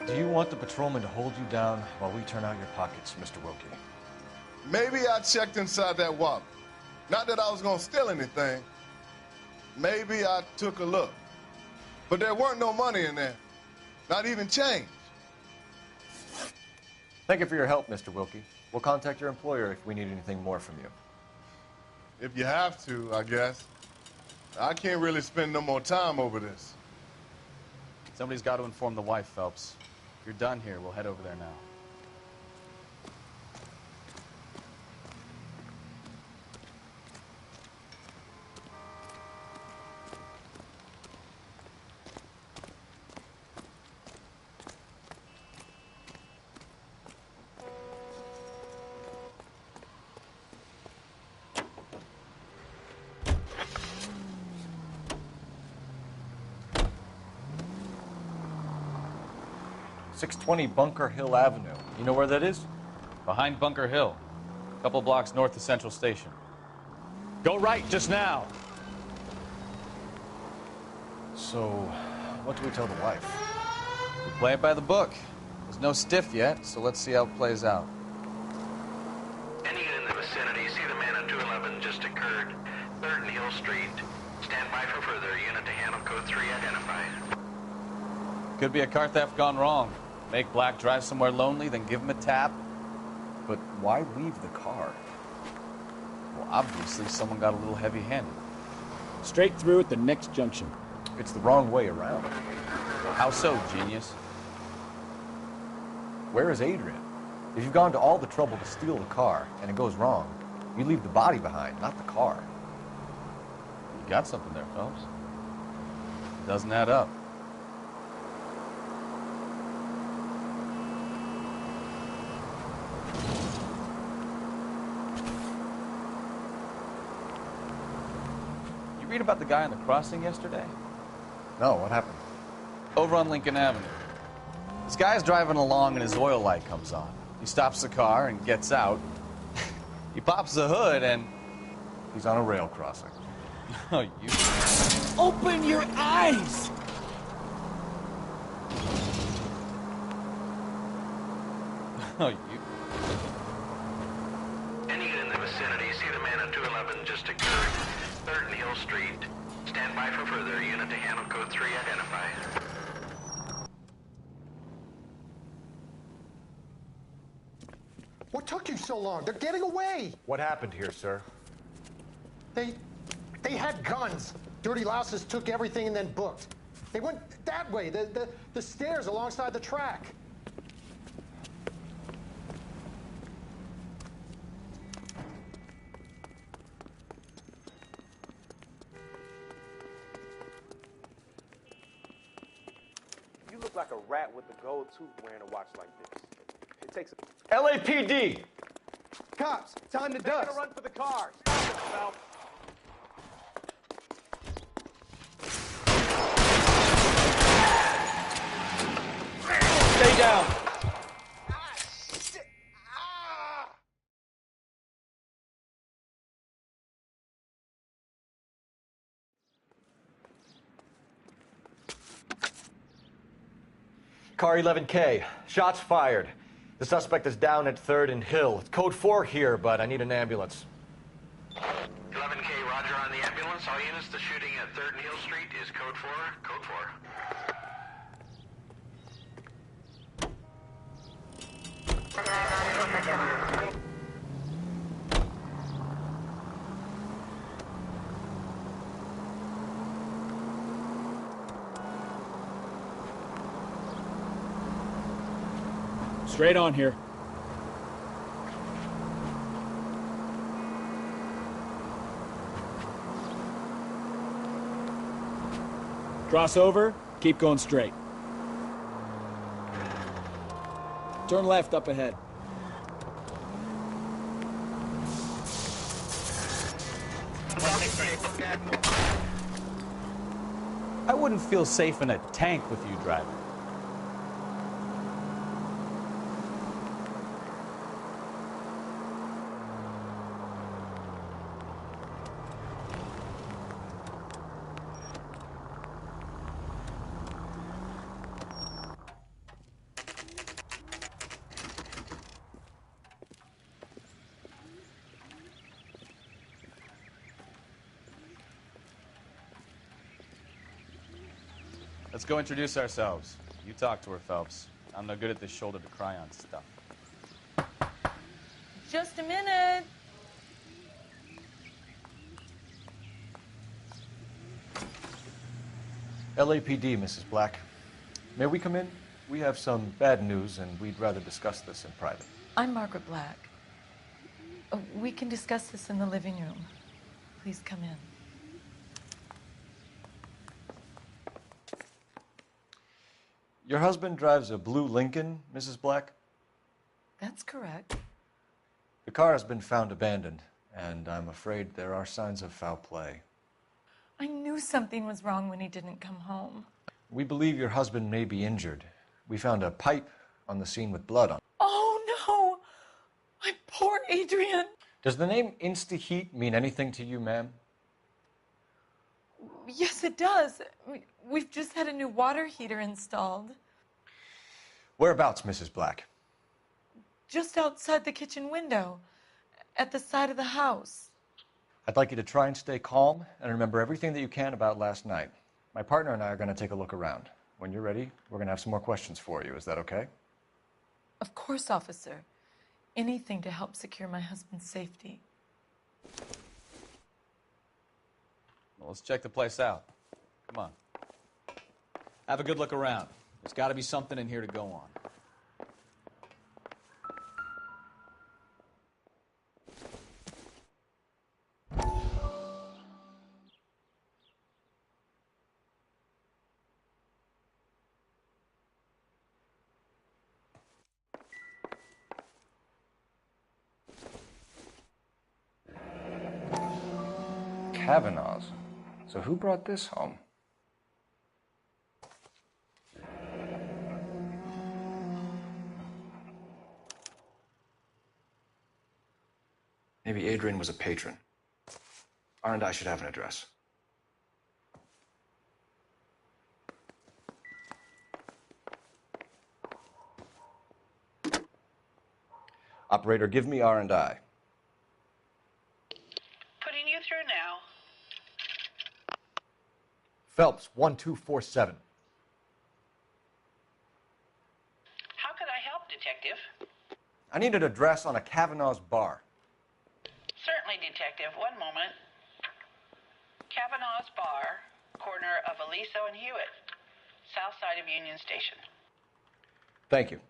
Do you want the patrolman to hold you down while we turn out your pockets, Mr. Wilkie? Maybe I checked inside that wallet. Not that I was gonna steal anything. Maybe I took a look. But there weren't no money in there. Not even change. Thank you for your help, Mr. Wilkie. We'll contact your employer if we need anything more from you. If you have to, I guess. I can't really spend no more time over this. Somebody's got to inform the wife, Phelps. If you're done here, we'll head over there now. .620 Bunker Hill Avenue. You know where that is? Behind Bunker Hill. A couple blocks north of Central Station. Go right just now. So, what do we tell the wife? We play it by the book. There's no stiff yet, so let's see how it plays out. Any unit in the vicinity, see the man on 211 just occurred. 3rd and Hill Street. Stand by for further. Unit to handle code 3 identified. Could be a car theft gone wrong. Make Black drive somewhere lonely, then give him a tap. But why leave the car? Well, obviously someone got a little heavy-handed. Straight through at the next junction. It's the wrong way around. How so, genius? Where is Adrian? If you've gone to all the trouble to steal the car and it goes wrong, you leave the body behind, not the car. You got something there, Phelps. Doesn't add up. You read about the guy on the crossing yesterday? No, what happened? Over on Lincoln Avenue. This guy's driving along and his oil light comes on. He stops the car and gets out. He pops the hood and... He's on a rail crossing. Oh, you... Open your eyes! Oh, you... Any unit in the vicinity, see the man on 211 just occurred. 3rd and Hill Street. Stand by for further. Unit to handle code 3 identified. What took you so long? They're getting away. What happened here, sir? They had guns. Dirty louses took everything and then booked. They went that way, the stairs alongside the track. You look like a rat with a gold tooth wearing a watch like this. It takes a... LAPD! Cops, time to They're dust. gonna run for the car. Stop them, Phelps. Stay down. Car 11K. Shots fired. The suspect is down at 3rd and Hill. It's code 4 here, but I need an ambulance. 11K, roger on the ambulance. All units, the shooting at 3rd and Hill Street is code 4. Code 4. Straight on here. Cross over, keep going straight. Turn left up ahead. I wouldn't feel safe in a tank with you driving. Let's go introduce ourselves. You talk to her, Phelps. I'm no good at this shoulder to cry on stuff. Just a minute. LAPD, Mrs. Black. May we come in? We have some bad news, and we'd rather discuss this in private. I'm Margaret Black. We can discuss this in the living room. Please come in. Your husband drives a blue Lincoln, Mrs. Black? That's correct. The car has been found abandoned, and I'm afraid there are signs of foul play. I knew something was wrong when he didn't come home. We believe your husband may be injured. We found a pipe on the scene with blood on it. Oh, no! My poor Adrian! Does the name Insta-Heat mean anything to you, ma'am? Yes, it does. We've just had a new water heater installed. Whereabouts, Mrs. Black? Just outside the kitchen window, at the side of the house. I'd like you to try and stay calm and remember everything that you can about last night. My partner and I are going to take a look around. When you're ready, we're going to have some more questions for you. Is that okay? Of course, officer. Anything to help secure my husband's safety. Well, let's check the place out. Come on. Have a good look around. There's got to be something in here to go on. Kavanaugh's. So who brought this home? Maybe Adrian was a patron. R&I should have an address. Operator, give me R&I. Putting you through now. Phelps, 1247. How could I help, Detective? I need an address on a Kavanaugh's bar. Certainly, Detective. One moment. Kavanaugh's Bar, corner of Aliso and Hewitt, south side of Union Station. Thank you.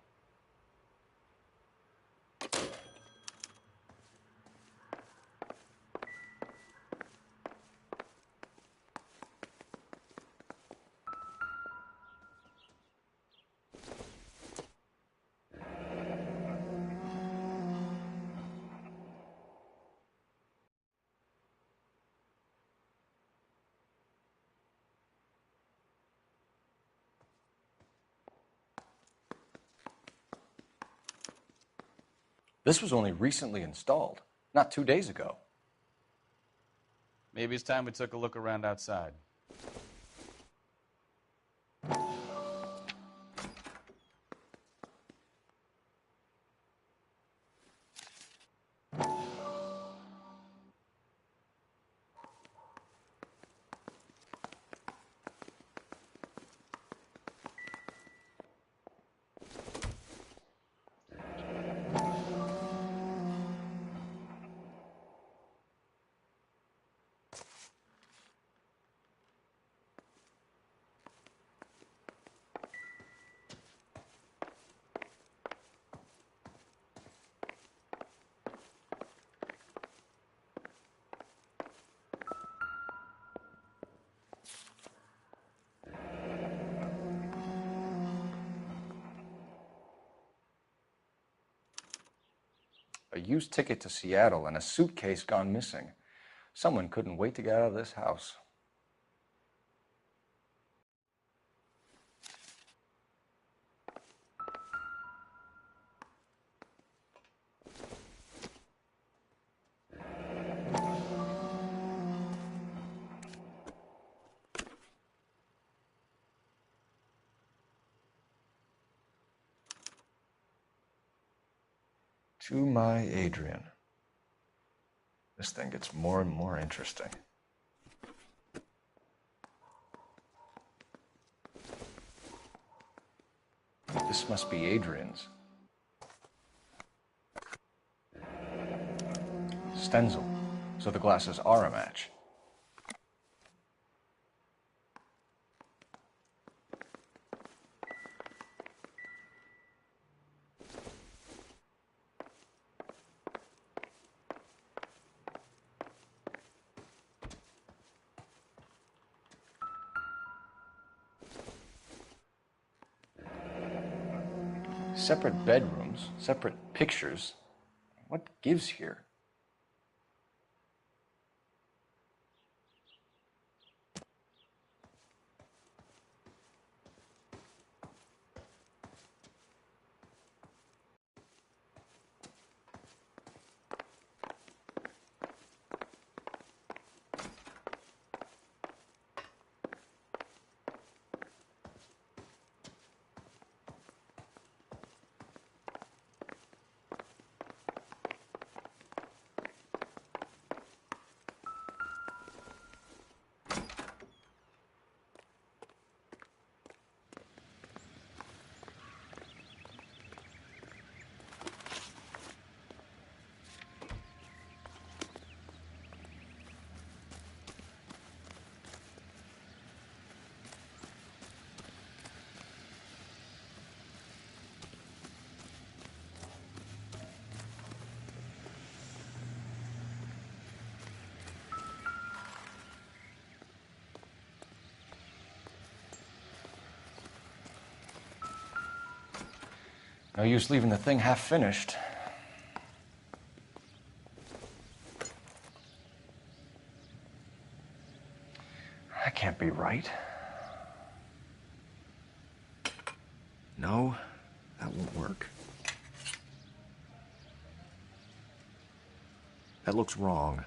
This was only recently installed, not 2 days ago. Maybe it's time we took a look around outside. A used ticket to Seattle and a suitcase gone missing. Someone couldn't wait to get out of this house. To my Adrian. This thing gets more and more interesting. This must be Adrian's. Stenzel. So the glasses are a match. Separate bedrooms, separate pictures. What gives here? No use leaving the thing half finished. That can't be right. No, that won't work. That looks wrong.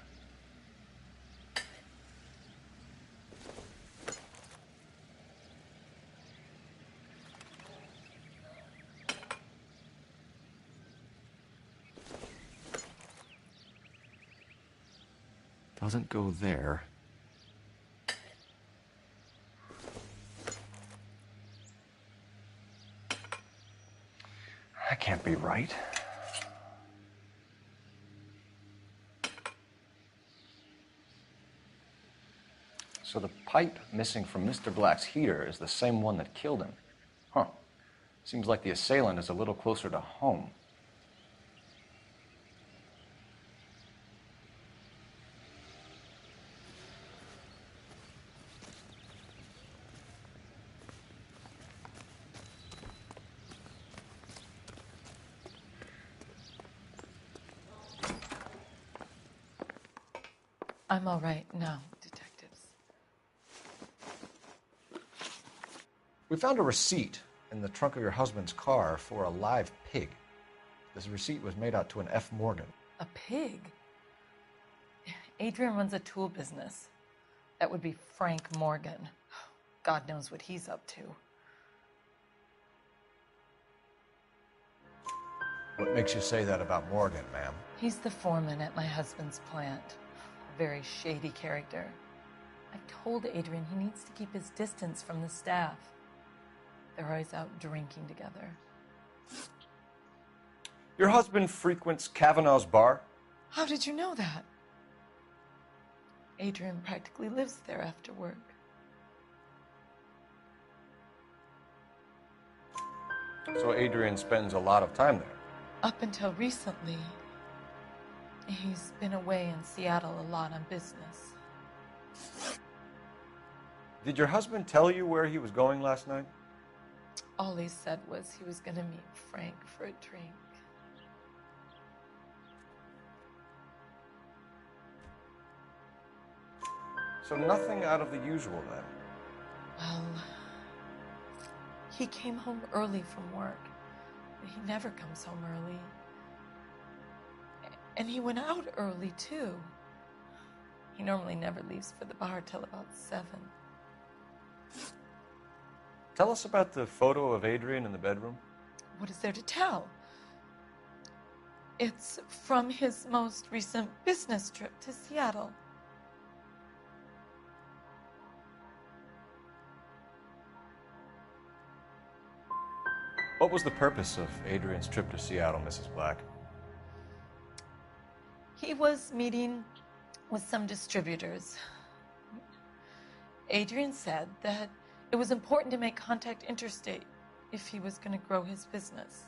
Doesn't go there. That can't be right. So the pipe missing from Mr. Black's heater is the same one that killed him. Huh. Seems like the assailant is a little closer to home. I'm all right now, detectives. We found a receipt in the trunk of your husband's car for a live pig. This receipt was made out to an F. Morgan. A pig? Adrian runs a tool business. That would be Frank Morgan. God knows what he's up to. What makes you say that about Morgan, ma'am? He's the foreman at my husband's plant. A very shady character. I told Adrian he needs to keep his distance from the staff. They're always out drinking together. Your husband frequents Kavanaugh's bar? How did you know that? Adrian practically lives there after work. So Adrian spends a lot of time there? Up until recently, he's been away in Seattle a lot on business. Did your husband tell you where he was going last night? All he said was he was going to meet Frank for a drink. So nothing out of the usual then? Well, he came home early from work. He never comes home early. And he went out early, too. He normally never leaves for the bar till about 7. Tell us about the photo of Adrian in the bedroom. What is there to tell? It's from his most recent business trip to Seattle. What was the purpose of Adrian's trip to Seattle, Mrs. Black? He was meeting with some distributors. Adrian said that it was important to make contact interstate if he was going to grow his business.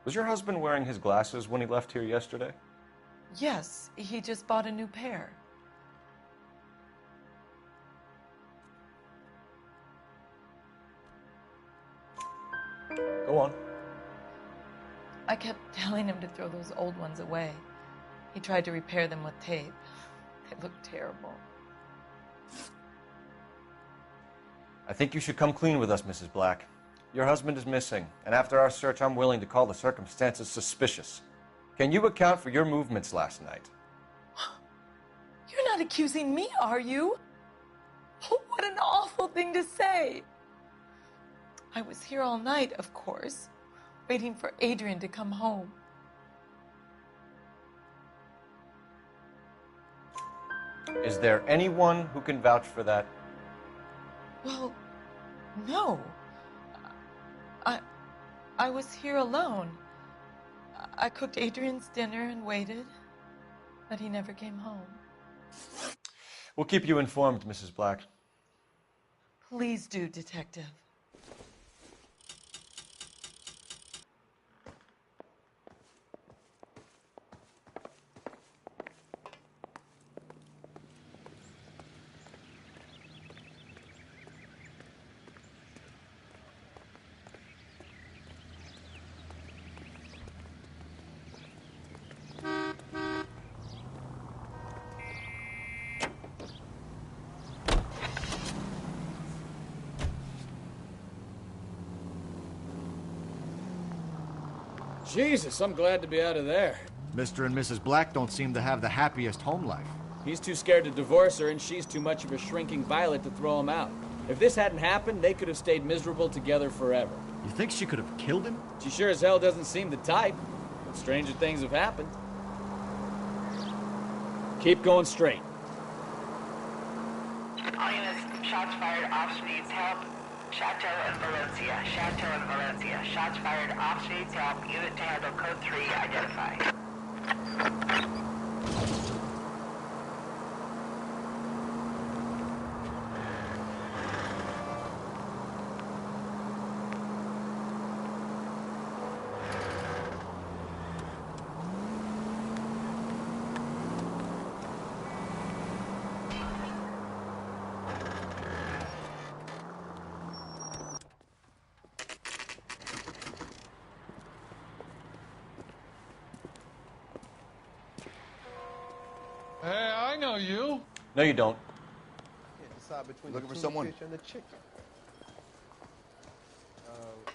Was your husband wearing his glasses when he left here yesterday? Yes, he just bought a new pair. Go on. I kept telling him to throw those old ones away. He tried to repair them with tape. They looked terrible. I think you should come clean with us, Mrs. Black. Your husband is missing, and after our search, I'm willing to call the circumstances suspicious. Can you account for your movements last night? You're not accusing me, are you? Oh, what an awful thing to say. I was here all night, of course, waiting for Adrian to come home. Is there anyone who can vouch for that? Well, no. I was here alone. I cooked Adrian's dinner and waited, but he never came home. We'll keep you informed, Mrs. Black. Please do, Detective. Jesus, I'm glad to be out of there. Mr. and Mrs. Black don't seem to have the happiest home life. He's too scared to divorce her, and she's too much of a shrinking violet to throw him out. If this hadn't happened, they could have stayed miserable together forever. You think she could have killed him? She sure as hell doesn't seem the type, but stranger things have happened. Keep going straight. All units, shots fired, officer needs help. Chateau and Valencia, Chateau and Valencia. Shots fired, officer needs help. Unit to handle code 3, identify. Hey, I know you. No, you don't. Looking for someone? And the chicken.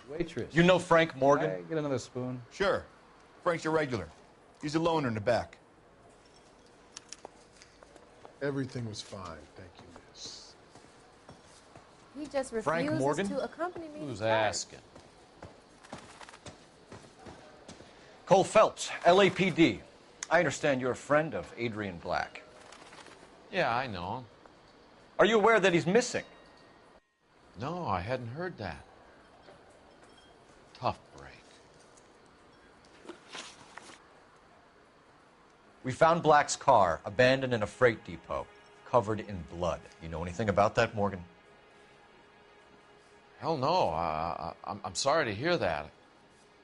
Waitress. You know Frank Morgan? Hey, get another spoon. Sure. Frank's your regular. He's a loner in the back. Everything was fine, thank you, miss. He just Frank refuses Morgan? to accompany me. Who's to church. asking? Cole Phelps, LAPD. I understand you're a friend of Adrian Black. Yeah, I know him. Are you aware that he's missing? No, I hadn't heard that. Tough break. We found Black's car abandoned in a freight depot, covered in blood. You know anything about that, Morgan? Hell no. I'm sorry to hear that.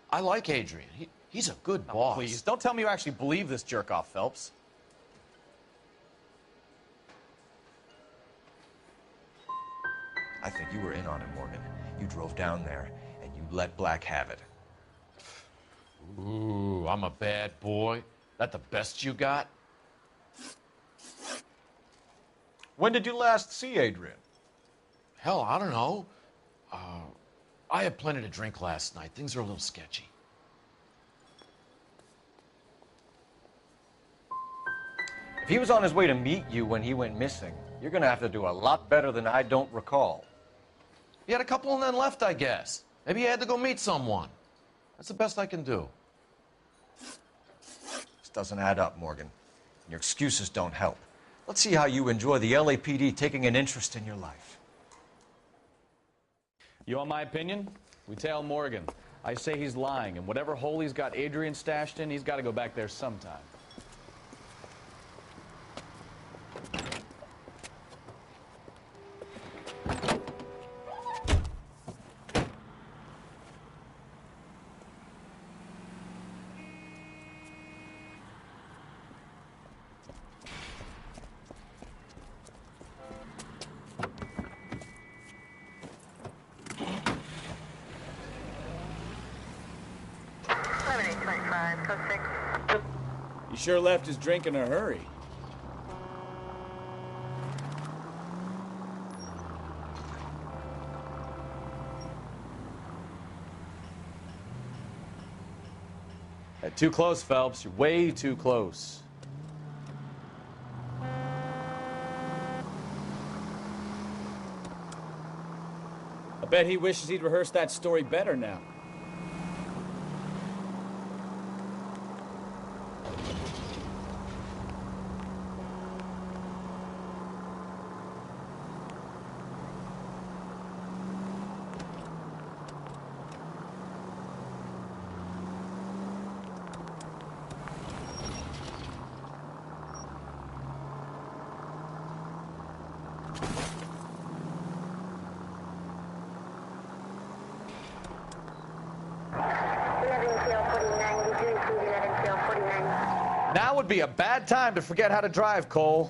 I like Adrian. He's a good boss. Please, don't tell me you actually believe this jerk-off, Phelps. I think you were in on it, Morgan. You drove down there, and you let Black have it. Ooh, I'm a bad boy. That the best you got? When did you last see Adrian? Hell, I don't know. I had plenty to drink last night. Things are a little sketchy. If he was on his way to meet you when he went missing, you're going to have to do a lot better than I don't recall. He had a couple and then left, I guess. Maybe he had to go meet someone. That's the best I can do. This doesn't add up, Morgan. Your excuses don't help. Let's see how you enjoy the LAPD taking an interest in your life. You want my opinion? We tail Morgan. I say he's lying, and whatever hole he's got Adrian stashed in, he's got to go back there sometime. He sure left his drink in a hurry. Too close, Phelps. You're way too close. I bet he wishes he'd rehearsed that story better now. Now would be a bad time to forget how to drive, Cole.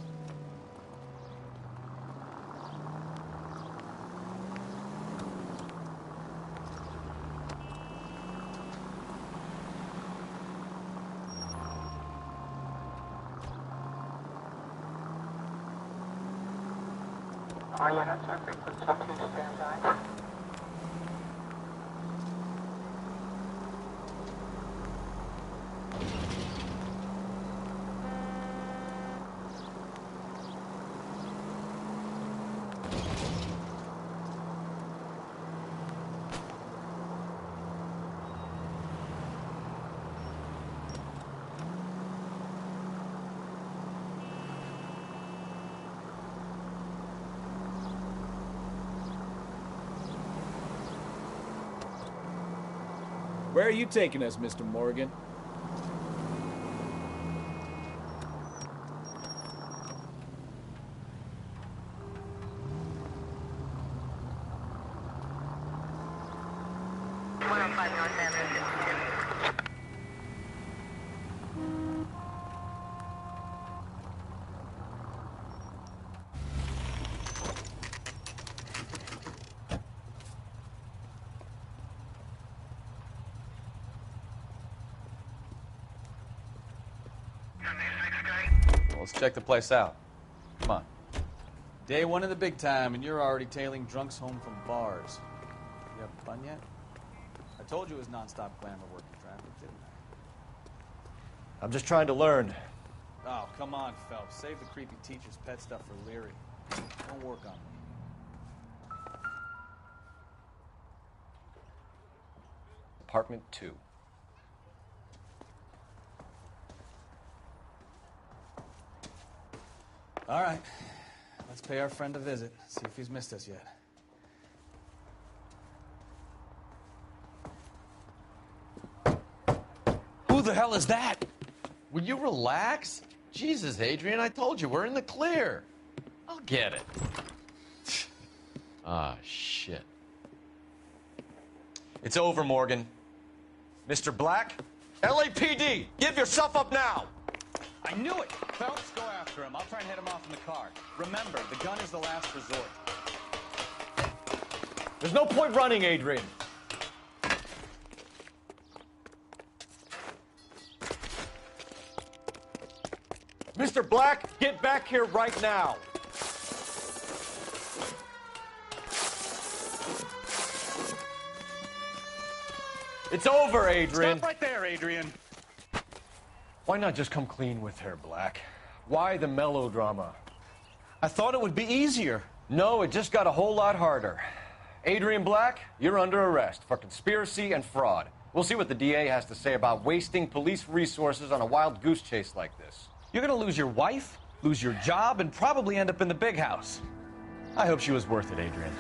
Where are you taking us, Mr. Morgan? Let's check the place out. Come on. Day one of the big time, and you're already tailing drunks home from bars. You having fun yet? I told you it was nonstop glamour working traffic, didn't I? I'm just trying to learn. Oh, come on, Phelps. Save the creepy teacher's pet stuff for Leary. Don't work on me. Apartment 2. All right. Let's pay our friend a visit. See if he's missed us yet. Who the hell is that? Will you relax? Jesus, Adrian, I told you, we're in the clear. I'll get it. Ah, shit. It's over, Morgan. Mr. Black, LAPD, give yourself up now! I knew it! Phelps, go after him. I'll try and head him off in the car. Remember, the gun is the last resort. There's no point running, Adrian. Mr. Black, get back here right now. It's over, Adrian. Stop right there, Adrian. Why not just come clean with her, Black? Why the melodrama? I thought it would be easier. No, it just got a whole lot harder. Adrian Black, you're under arrest for conspiracy and fraud. We'll see what the DA has to say about wasting police resources on a wild goose chase like this. You're gonna lose your wife, lose your job, and probably end up in the big house. I hope she was worth it, Adrian.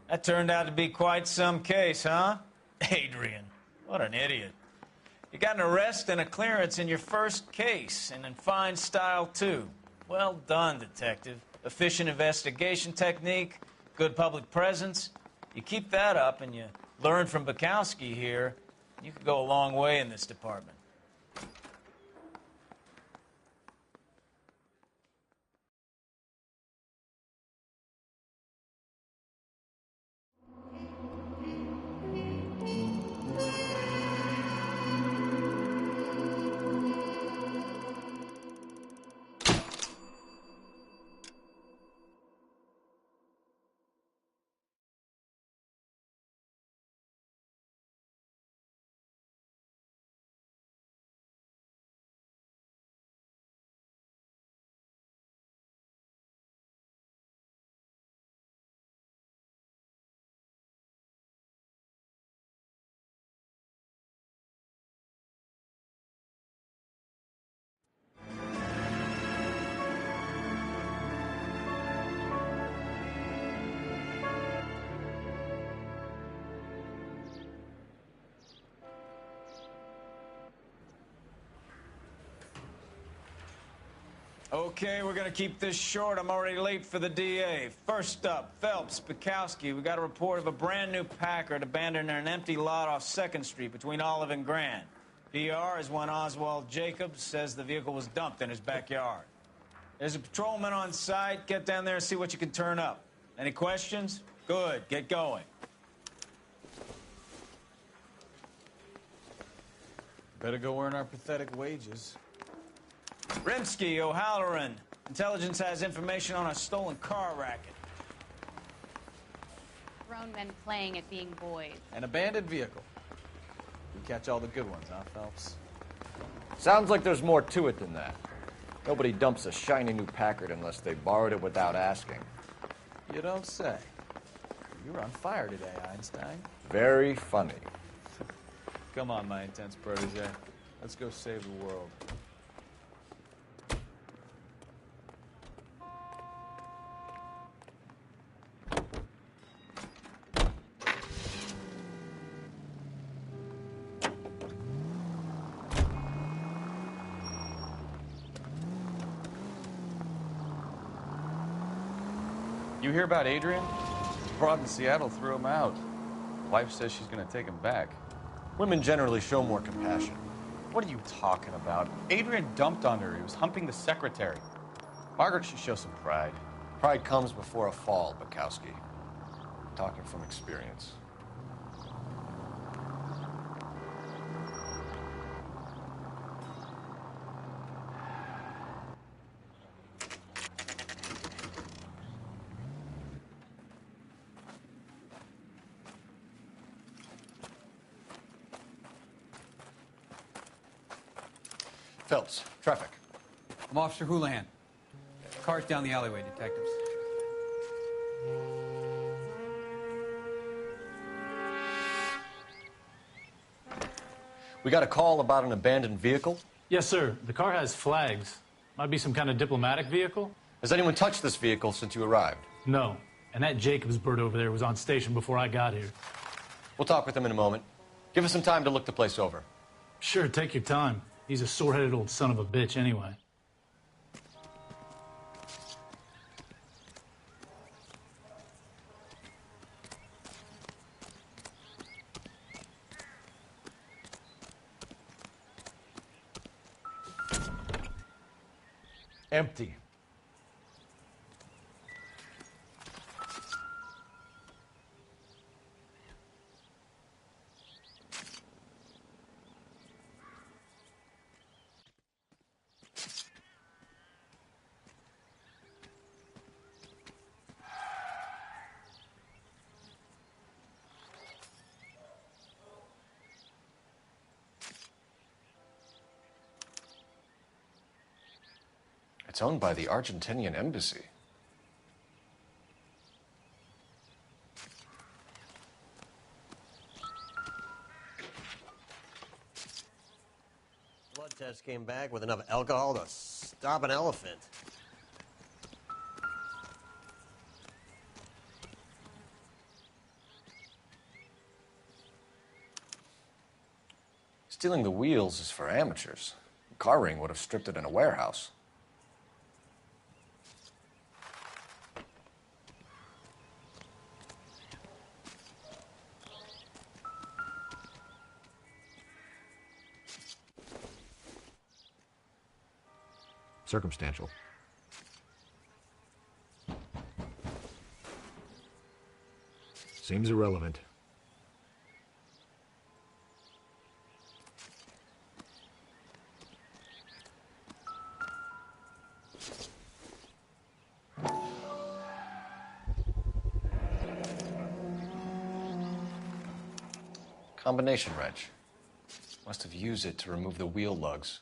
That turned out to be quite some case, huh? Adrian, what an idiot. You got an arrest and a clearance in your first case, and in fine style, too. Well done, detective. Efficient investigation technique, good public presence. You keep that up and you learn from Bukowski here, you could go a long way in this department. Okay, we're gonna keep this short. I'm already late for the DA. First up, Phelps, Bukowski. We got a report of a brand new Packard abandoned in an empty lot off 2nd Street between Olive and Grand. PR is when Oswald Jacobs says the vehicle was dumped in his backyard. There's a patrolman on site. Get down there and see what you can turn up. Any questions? Good, get going. Better go earn our pathetic wages. Rimsky, O'Halloran. Intelligence has information on a stolen car racket. Grown men playing at being boys. An abandoned vehicle. You catch all the good ones, huh, Phelps? Sounds like there's more to it than that. Nobody dumps a shiny new Packard unless they borrowed it without asking. You don't say. You were on fire today, Einstein. Very funny. Come on, my intense protege. Let's go save the world. You hear about Adrian? Broad in Seattle threw him out. Wife says she's gonna take him back. Women generally show more compassion. What are you talking about? Adrian dumped on her. He was humping the secretary. Margaret should show some pride. Pride comes before a fall, Bukowski. Talking from experience. Phelps, traffic. I'm Officer Houlihan. Car's down the alleyway, detectives. We got a call about an abandoned vehicle? Yes, sir. The car has flags. Might be some kind of diplomatic vehicle. Has anyone touched this vehicle since you arrived? No. And that Jacobs bird over there was on station before I got here. We'll talk with him in a moment. Give us some time to look the place over. Sure, take your time. He's a sore-headed old son of a bitch anyway. Empty. It's owned by the Argentinian embassy. Blood test came back with enough alcohol to stop an elephant. Stealing the wheels is for amateurs. The car ring would have stripped it in a warehouse. Circumstantial. Seems irrelevant. Combination wrench. Must have used it to remove the wheel lugs.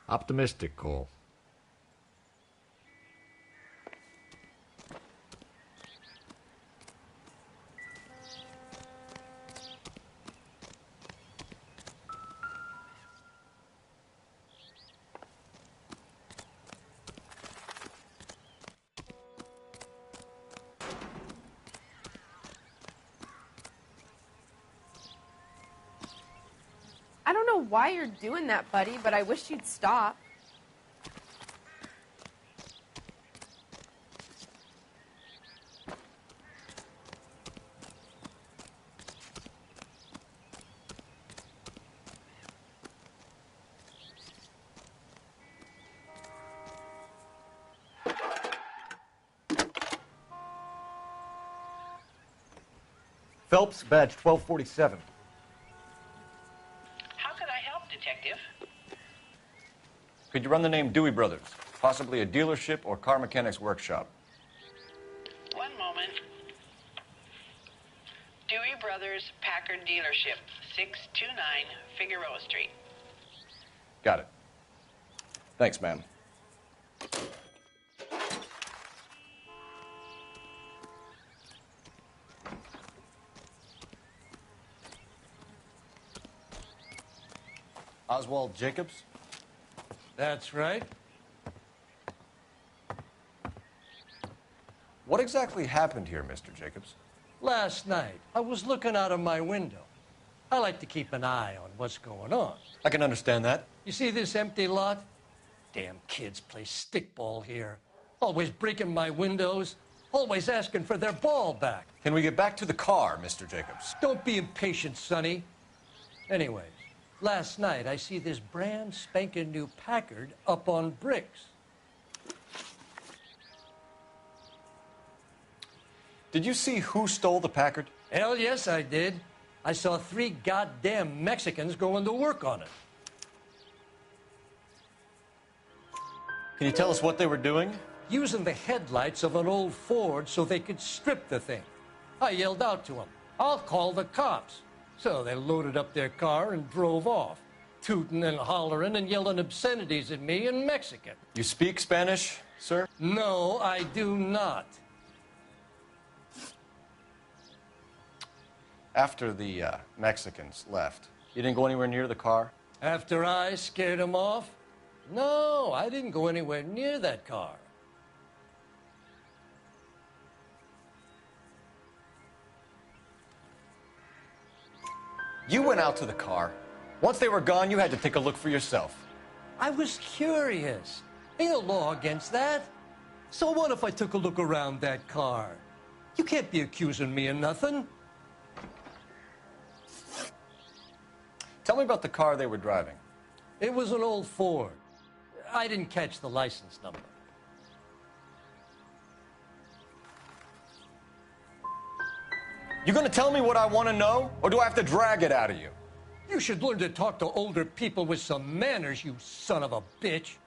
Optimistic, Cole. I don't know why you're doing that, buddy, but I wish you'd stop. Phelps, badge 1247. How could I help, Detective? Could you run the name Dewey Brothers? Possibly a dealership or car mechanic's workshop. One moment. Dewey Brothers Packard Dealership, 629 Figueroa Street. Got it. Thanks, ma'am. Oswald Jacobs? That's right. What exactly happened here, Mr. Jacobs? Last night, I was looking out of my window. I like to keep an eye on what's going on. I can understand that. You see this empty lot? Damn kids play stickball here. Always breaking my windows, always asking for their ball back. Can we get back to the car, Mr. Jacobs? Don't be impatient, Sonny. Anyways, last night I see this brand spanking new Packard up on bricks. Did you see who stole the Packard? Hell yes, I did. I saw 3 goddamn Mexicans going to work on it. Can you tell us what they were doing? Using the headlights of an old Ford so they could strip the thing. I yelled out to them, "I'll call the cops." So they loaded up their car and drove off, tooting and hollering and yelling obscenities at me in Mexican. You speak Spanish, sir? No, I do not. After the Mexicans left, you didn't go anywhere near the car? After I scared them off? No, I didn't go anywhere near that car. You went out to the car. Once they were gone, you had to take a look for yourself. I was curious. Ain't no law against that. So what if I took a look around that car? You can't be accusing me of nothing. Tell me about the car they were driving. It was an old Ford. I didn't catch the license number. You gonna tell me what I want to know, or do I have to drag it out of you? You should learn to talk to older people with some manners, you son of a bitch.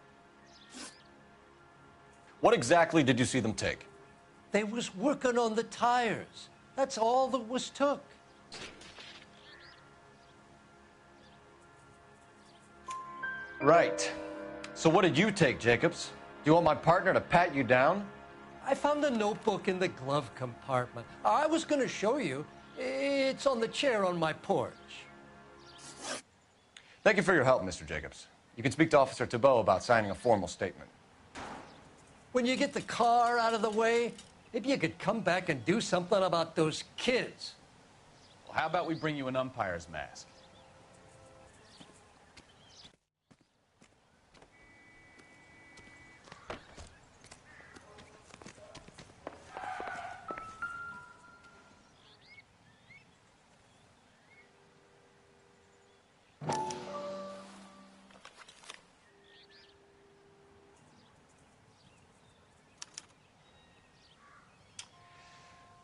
What exactly did you see them take? They was working on the tires. That's all that was took. Right. So what did you take, Jacobs? Do you want my partner to pat you down? I found a notebook in the glove compartment. I was going to show you. It's on the chair on my porch. Thank you for your help, Mr. Jacobs. You can speak to Officer Thibault about signing a formal statement. When you get the car out of the way, maybe you could come back and do something about those kids. Well, how about we bring you an umpire's mask?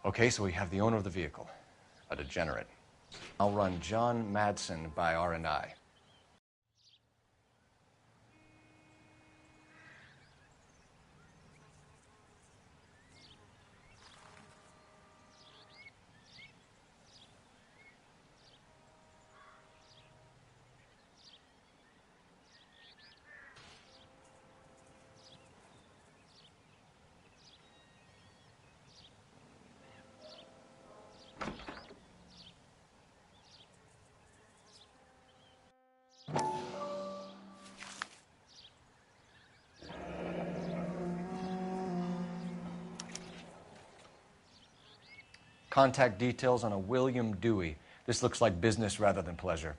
Okay, so we have the owner of the vehicle, a degenerate. I'll run John Madsen by R&I. Contact details on a William Dewey. This looks like business rather than pleasure.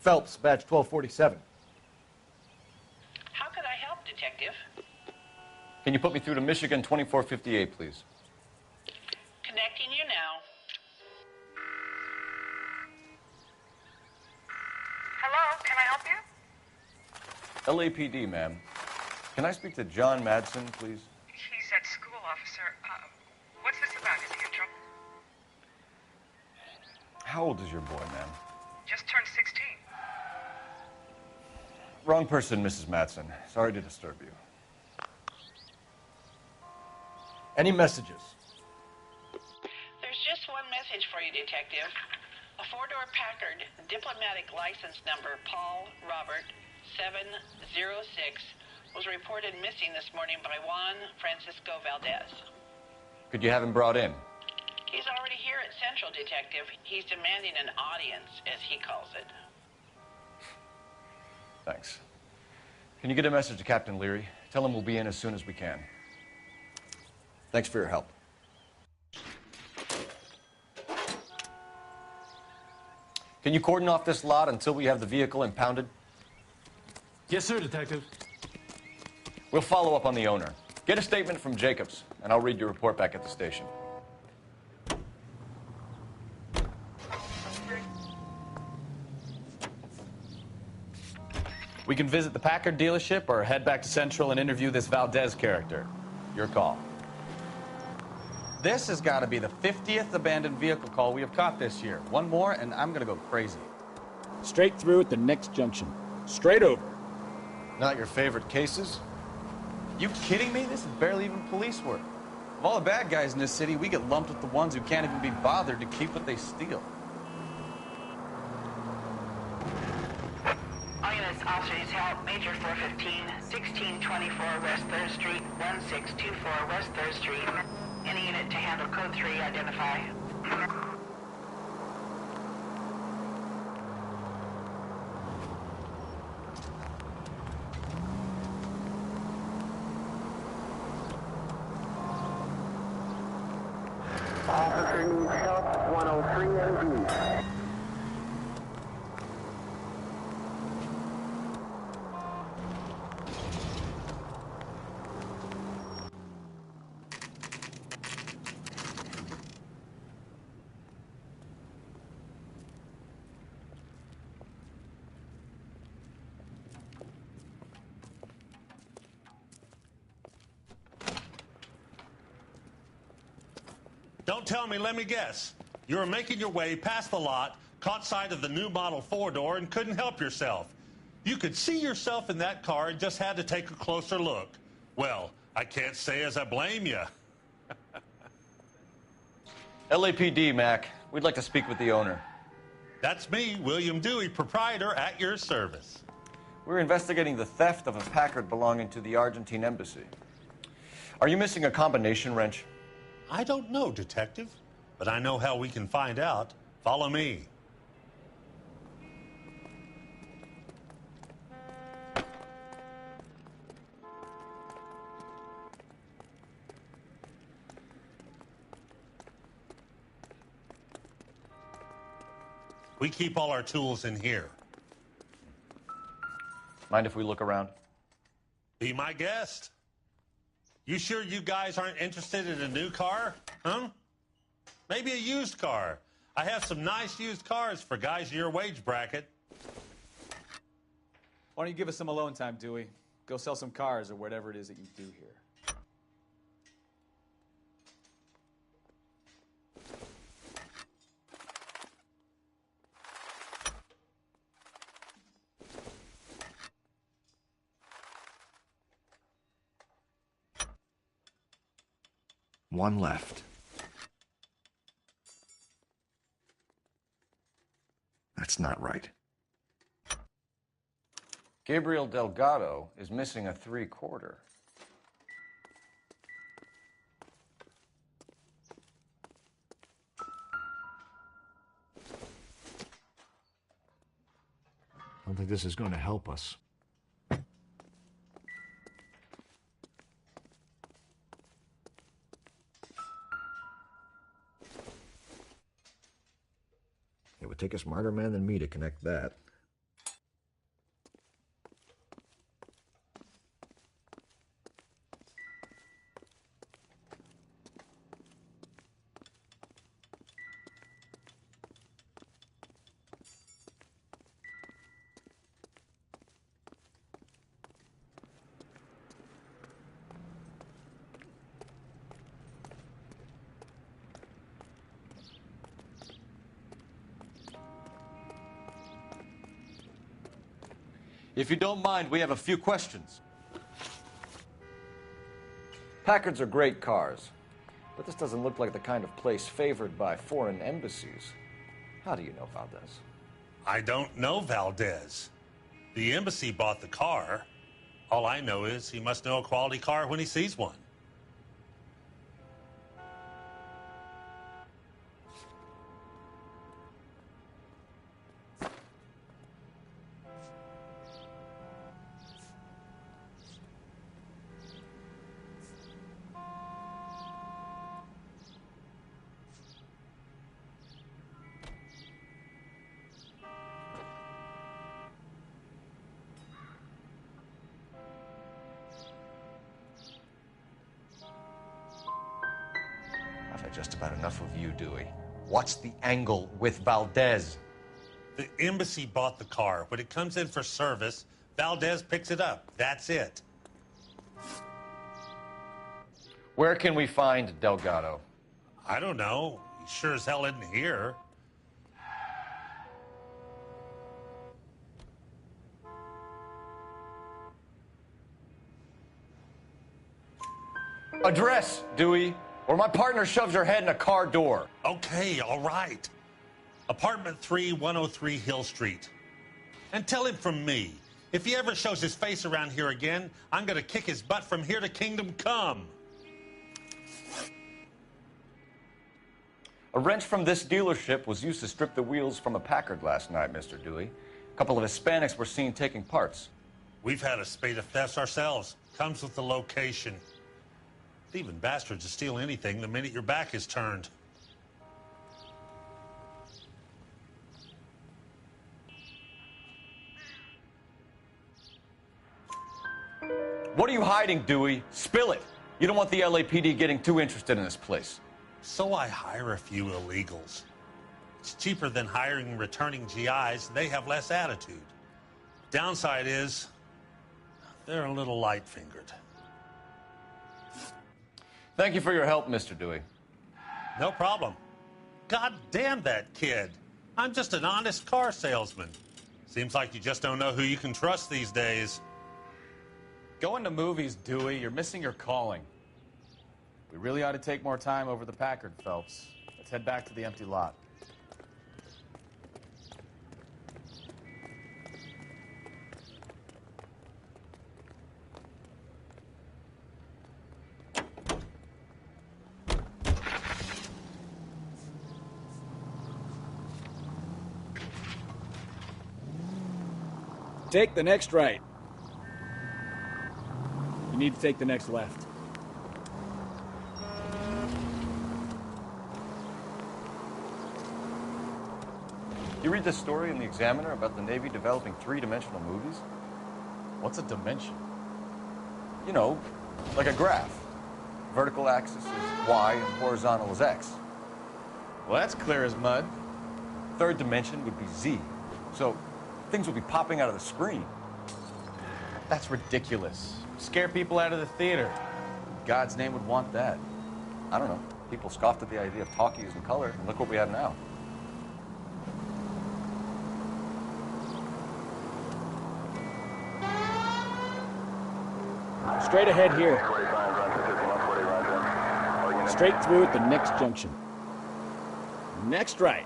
Phelps, badge 1247. How could I help, Detective? Can you put me through to Michigan 2458, please? Connecting you now. Hello, can I help you? LAPD, ma'am. Can I speak to John Madsen, please? He's at school, officer. What's this about? Is he in trouble? How old is your boy, ma'am? Just turned 16. Wrong person, Mrs. Madsen. Sorry to disturb you. Any messages? There's just one message for you, Detective. A four-door Packard, diplomatic license number Paul Robert 706, was reported missing this morning by Juan Francisco Valdez. Could you have him brought in? He's already here at Central, Detective. He's demanding an audience, as he calls it. Thanks. Can you get a message to Captain Leary? Tell him we'll be in as soon as we can. Thanks for your help. Can you cordon off this lot until we have the vehicle impounded? Yes, sir, Detective. We'll follow up on the owner. Get a statement from Jacobs, and I'll read your report back at the station. We can visit the Packard dealership or head back to Central and interview this Valdez character. Your call. This has got to be the 50th abandoned vehicle call we have caught this year. One more, and I'm going to go crazy. Straight through at the next junction. Straight over. Not your favorite cases? You kidding me? This is barely even police work. Of all the bad guys in this city, we get lumped with the ones who can't even be bothered to keep what they steal. All units, officers help. Major 415, 1624 West 3rd Street, 1624 West 3rd Street. Any unit to handle code 3, identify. Officer needs help, 103 NG. Don't tell me, let me guess. You were making your way past the lot, caught sight of the new model four-door, and couldn't help yourself. You could see yourself in that car and just had to take a closer look. Well, I can't say as I blame you. LAPD, Mac. We'd like to speak with the owner. That's me, William Dewey, proprietor, at your service. We're investigating the theft of a Packard belonging to the Argentine embassy. Are you missing a combination wrench? I don't know, Detective, but I know how we can find out. Follow me. We keep all our tools in here. Mind if we look around? Be my guest. You sure you guys aren't interested in a new car? Huh? Maybe a used car. I have some nice used cars for guys your wage bracket. Why don't you give us some alone time, Dewey? Go sell some cars or whatever it is that you do here. One left. That's not right. Gabriel Delgado is missing a 3/4. I don't think this is going to help us. It would take a smarter man than me to connect that. If you don't mind, we have a few questions. Packards are great cars, but this doesn't look like the kind of place favored by foreign embassies. How do you know Valdez? I don't know Valdez. The embassy bought the car. All I know is he must know a quality car when he sees one. I've had just about enough of you, Dewey. What's the angle with Valdez? The embassy bought the car. When it comes in for service, Valdez picks it up. That's it. Where can we find Delgado? I don't know. He sure as hell isn't here. Address, Dewey, or my partner shoves her head in a car door. Okay, all right. Apartment 3, 103 Hill Street. And tell him from me, if he ever shows his face around here again, I'm going to kick his butt from here to Kingdom Come. A wrench from this dealership was used to strip the wheels from a Packard last night, Mr. Dewey. A couple of Hispanics were seen taking parts. We've had a spate of thefts ourselves. Comes with the location. Thieving bastards will steal anything the minute your back is turned. What are you hiding, Dewey? Spill it. You don't want the LAPD getting too interested in this place. So I hire a few illegals. It's cheaper than hiring returning GIs. They have less attitude. Downside is, they're a little light-fingered. Thank you for your help, Mr. Dewey. No problem. God damn that kid. I'm just an honest car salesman. Seems like you just don't know who you can trust these days. Going to movies, Dewey. You're missing your calling. We really ought to take more time over the Packard, Phelps. Let's head back to the empty lot. Take the next right. You need to take the next left. You read this story in the Examiner about the Navy developing three-dimensional movies? What's a dimension? You know, like a graph. Vertical axis is Y and horizontal is X. Well, that's clear as mud. Third dimension would be Z. So things would be popping out of the screen. That's ridiculous. Scare people out of the theater. In God's name would want that. I don't know. People scoffed at the idea of talkies in color, and look what we have now. Straight ahead here. Straight through at the next junction. Next right.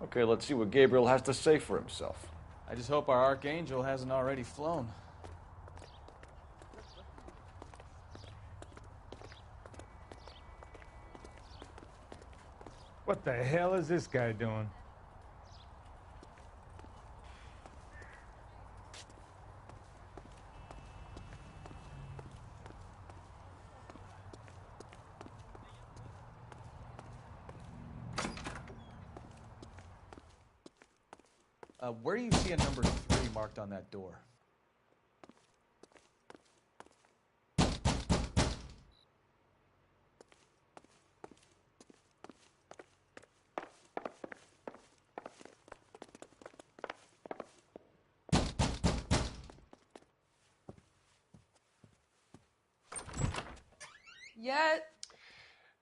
Okay, let's see what Gabriel has to say for himself. I just hope our Archangel hasn't already flown. What the hell is this guy doing? Where do you see a number 3 marked on that door? Yeah.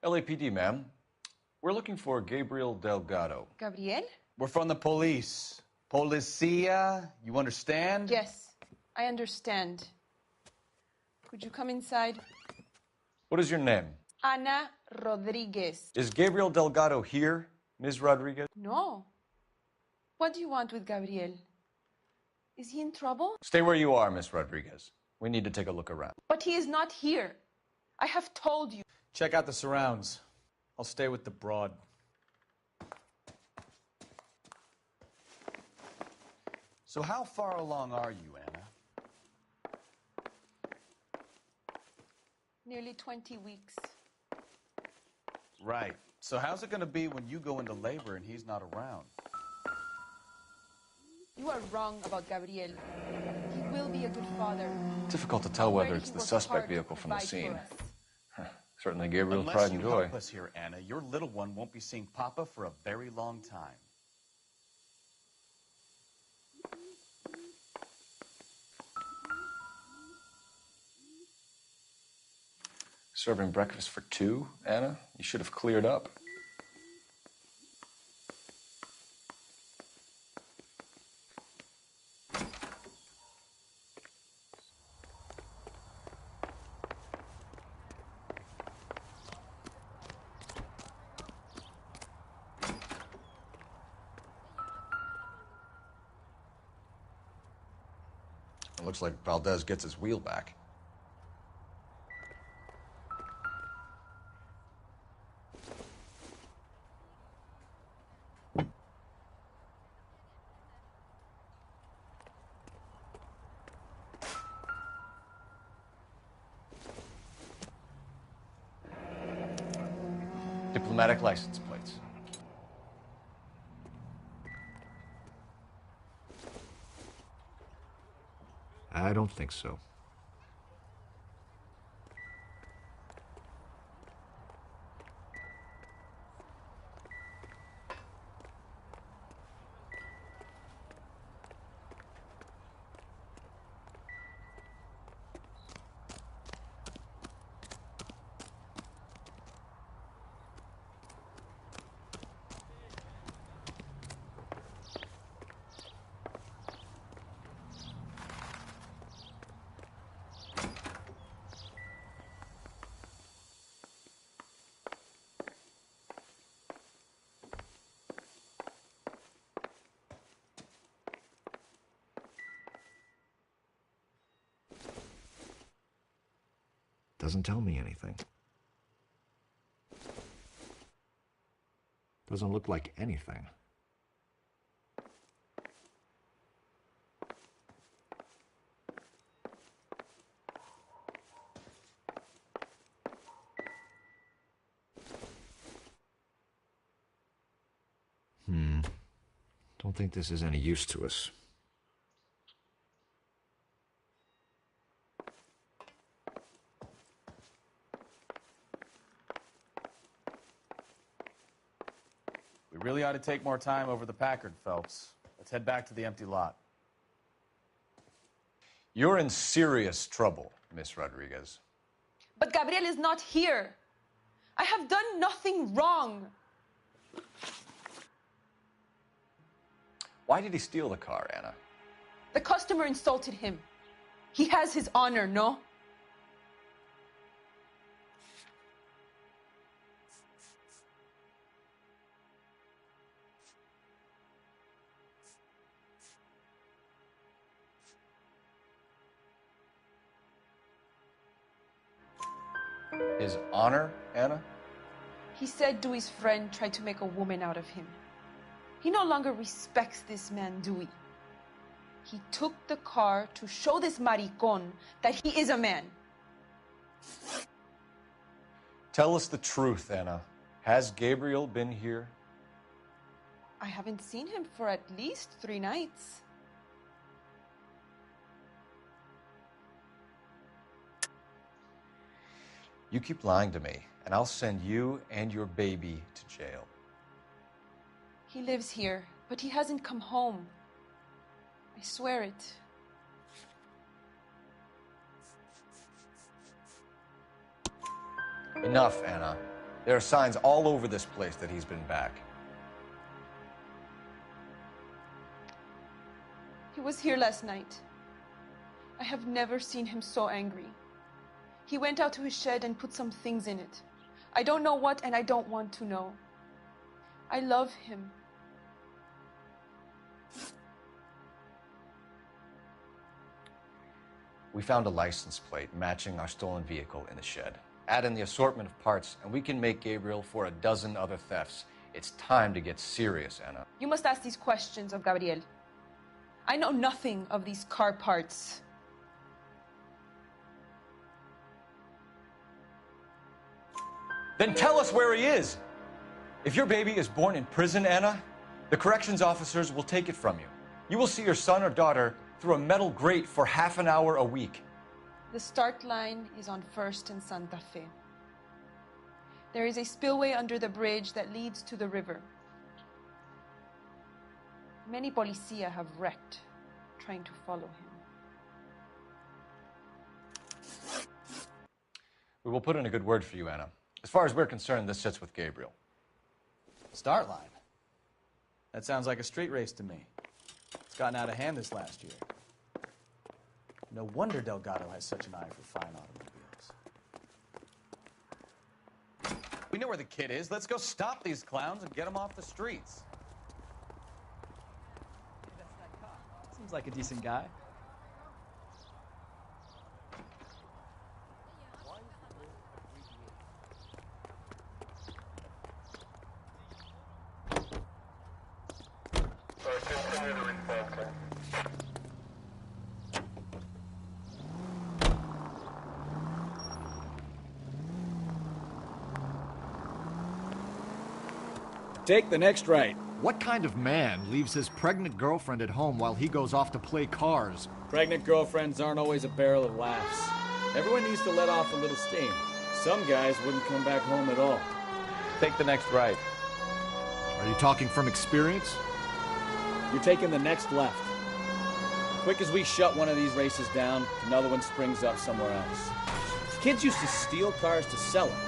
LAPD, ma'am. We're looking for Gabriel Delgado. Gabriel? We're from the police. Policia, you understand? Yes, I understand. Could you come inside? What is your name? Ana Rodriguez. Is Gabriel Delgado here, Ms. Rodriguez? No. What do you want with Gabriel? Is he in trouble? Stay where you are, Ms. Rodriguez. We need to take a look around. But he is not here. I have told you. Check out the surrounds. I'll stay with the broad. So how far along are you, Anna? Nearly 20 weeks. Right. So how's it going to be when you go into labor and he's not around? You are wrong about Gabriel. He will be a good father. Difficult to tell whether it's the suspect vehicle from the scene. Certainly Gabriel's pride and joy. Unless you help us here, Anna, your little one won't be seeing Papa for a very long time. Serving breakfast for two, Anna? You should have cleared up. It looks like Valdez gets his wheel back. Diplomatic license plates. I don't think so. Doesn't tell me anything. Doesn't look like anything. Don't think this is any use to us. We really ought to take more time over the Packard, Phelps. Let's head back to the empty lot. You're in serious trouble, Miss Rodriguez. But Gabriel is not here. I have done nothing wrong. Why did he steal the car, Anna? The customer insulted him. He has his honor, no? His honor, Anna? He said Dewey's friend tried to make a woman out of him. He no longer respects this man, Dewey. He took the car to show this maricon that he is a man. Tell us the truth, Anna. Has Gabriel been here? I haven't seen him for at least 3 nights. You keep lying to me, and I'll send you and your baby to jail. He lives here, but he hasn't come home. I swear it. Enough, Anna. There are signs all over this place that he's been back. He was here last night. I have never seen him so angry. He went out to his shed and put some things in it. I don't know what, and I don't want to know. I love him. We found a license plate matching our stolen vehicle in the shed. Add in the assortment of parts, and we can make Gabriel for a dozen other thefts. It's time to get serious, Anna. You must ask these questions of Gabriel. I know nothing of these car parts. Then tell us where he is. If your baby is born in prison, Anna, the corrections officers will take it from you. You will see your son or daughter through a metal grate for half an hour a week. The start line is on 1st and Santa Fe. There is a spillway under the bridge that leads to the river. Many policia have wrecked trying to follow him. We will put in a good word for you, Anna. As far as we're concerned, this sits with Gabriel. Start line? That sounds like a street race to me. It's gotten out of hand this last year. No wonder Delgado has such an eye for fine automobiles. We know where the kid is. Let's go stop these clowns and get them off the streets. Seems like a decent guy. Take the next right. What kind of man leaves his pregnant girlfriend at home while he goes off to play cars? Pregnant girlfriends aren't always a barrel of laughs. Everyone needs to let off a little steam. Some guys wouldn't come back home at all. Take the next right. Are you talking from experience? You're taking the next left. Quick as we shut one of these races down, another one springs up somewhere else. Kids used to steal cars to sell them.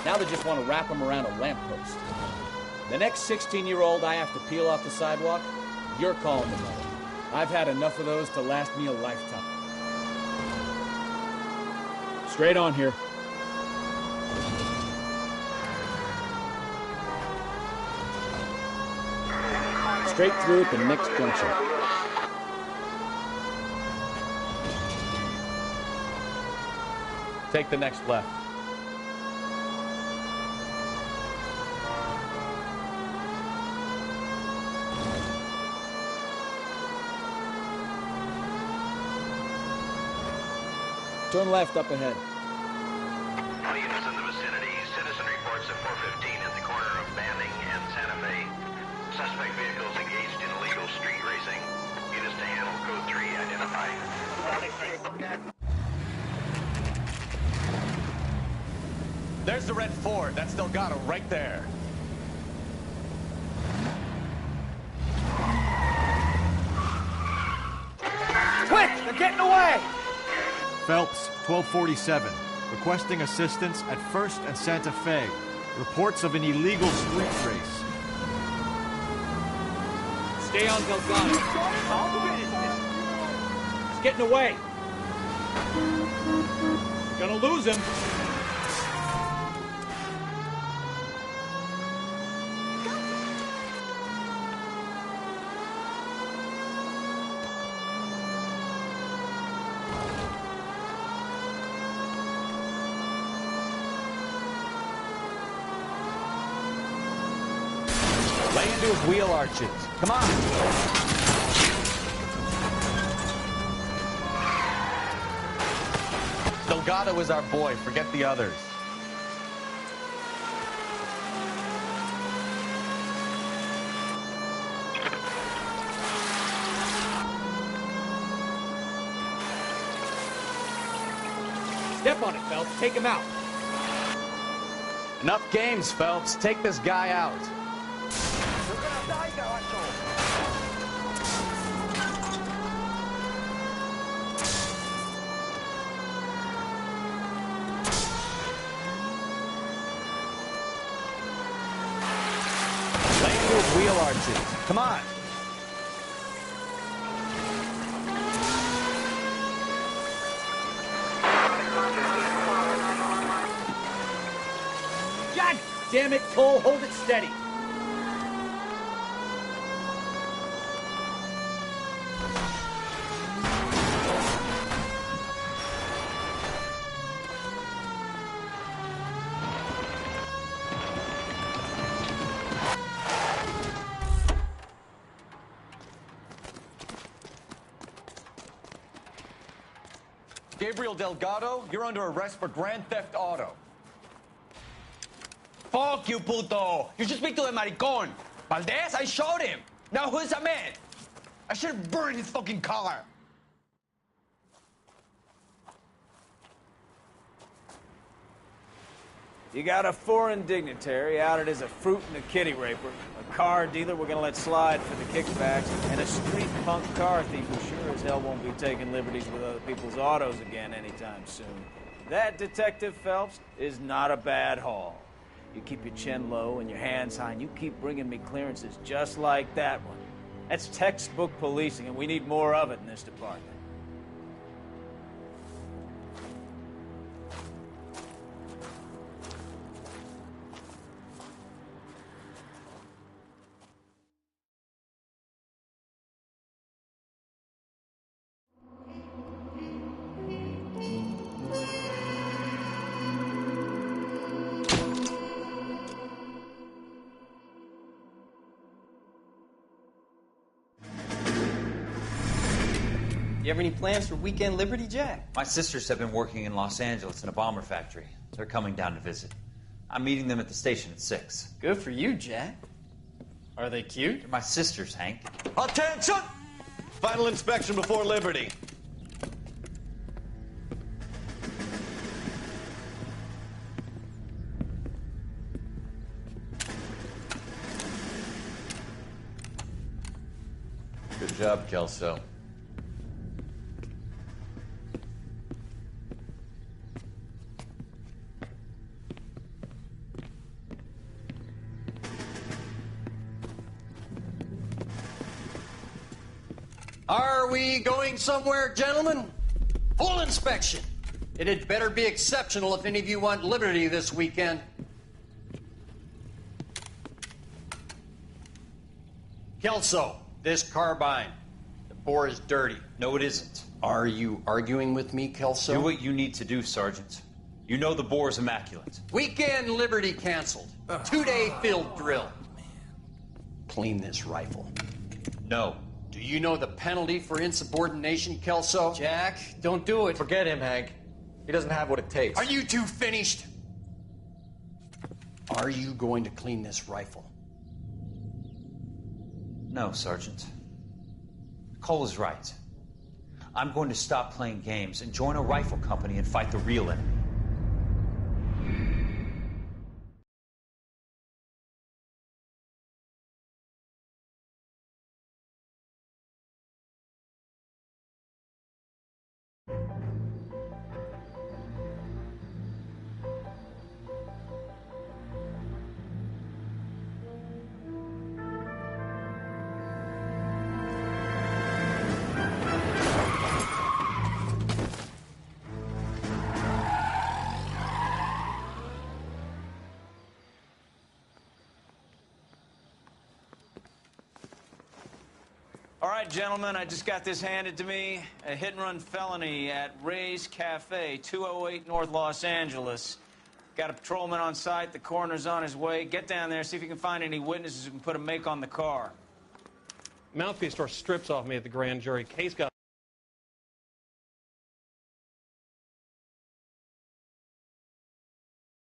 Now they just want to wrap them around a lamppost. The next 16-year-old I have to peel off the sidewalk, you're calling the mother. I've had enough of those to last me a lifetime. Straight on here. Straight through at the next junction. Take the next left. Turn left up ahead. All units in the vicinity, citizen reports at 415 at the corner of Banning and Santa Fe. Suspect vehicles engaged in illegal street racing. Units to handle code 3 identified. There's the red Ford. That's Delgado right there. Quick! They're getting away! Phelps, 1247. Requesting assistance at 1st and Santa Fe. Reports of an illegal street race. Stay on Delgado. He's getting away. Gonna lose him. Lay into his wheel arches. Come on. Delgado is our boy. Forget the others. Step on it, Phelps. Take him out. Enough games, Phelps. Take this guy out. Wheel arches. Come on. God damn it, Cole. Hold it steady. Gabriel Delgado, you're under arrest for grand theft auto. Fuck you, puto. You should speak to the maricón. Valdez, I showed him. Now who's a man? I should have burned his fucking car. You got a foreign dignitary outed as a fruit and a kitty raper, a car dealer we're gonna let slide for the kickbacks, and a street punk car thief who sure as hell won't be taking liberties with other people's autos again anytime soon. That, Detective Phelps, is not a bad haul. You keep your chin low and your hands high, and you keep bringing me clearances just like that one. That's textbook policing, and we need more of it in this department. You have any plans for weekend Liberty, Jack? My sisters have been working in Los Angeles in a bomber factory. They're coming down to visit. I'm meeting them at the station at 6. Good for you, Jack. Are they cute? They're my sisters, Hank. Attention! Final inspection before liberty. Good job, Kelso. Are we going somewhere, gentlemen? Full inspection. It had better be exceptional if any of you want liberty this weekend. Kelso, this carbine. The bore is dirty. No, it isn't. Are you arguing with me, Kelso? Do what you need to do, Sergeant. You know the bore is immaculate. Weekend liberty canceled. 2-day field drill. Clean this rifle. No. Do you know the penalty for insubordination, Kelso? Jack, don't do it. Forget him, Hank. He doesn't have what it takes. Are you two finished? Are you going to clean this rifle? No, Sergeant. Cole is right. I'm going to stop playing games and join a rifle company and fight the real enemy. All right, gentlemen, I just got this handed to me. A hit-and-run felony at Ray's Cafe, 208 North Los Angeles. Got a patrolman on site. The coroner's on his way. Get down there, see if you can find any witnesses who can put a make on the car. Mouthpiece tore strips off me at the grand jury. Case got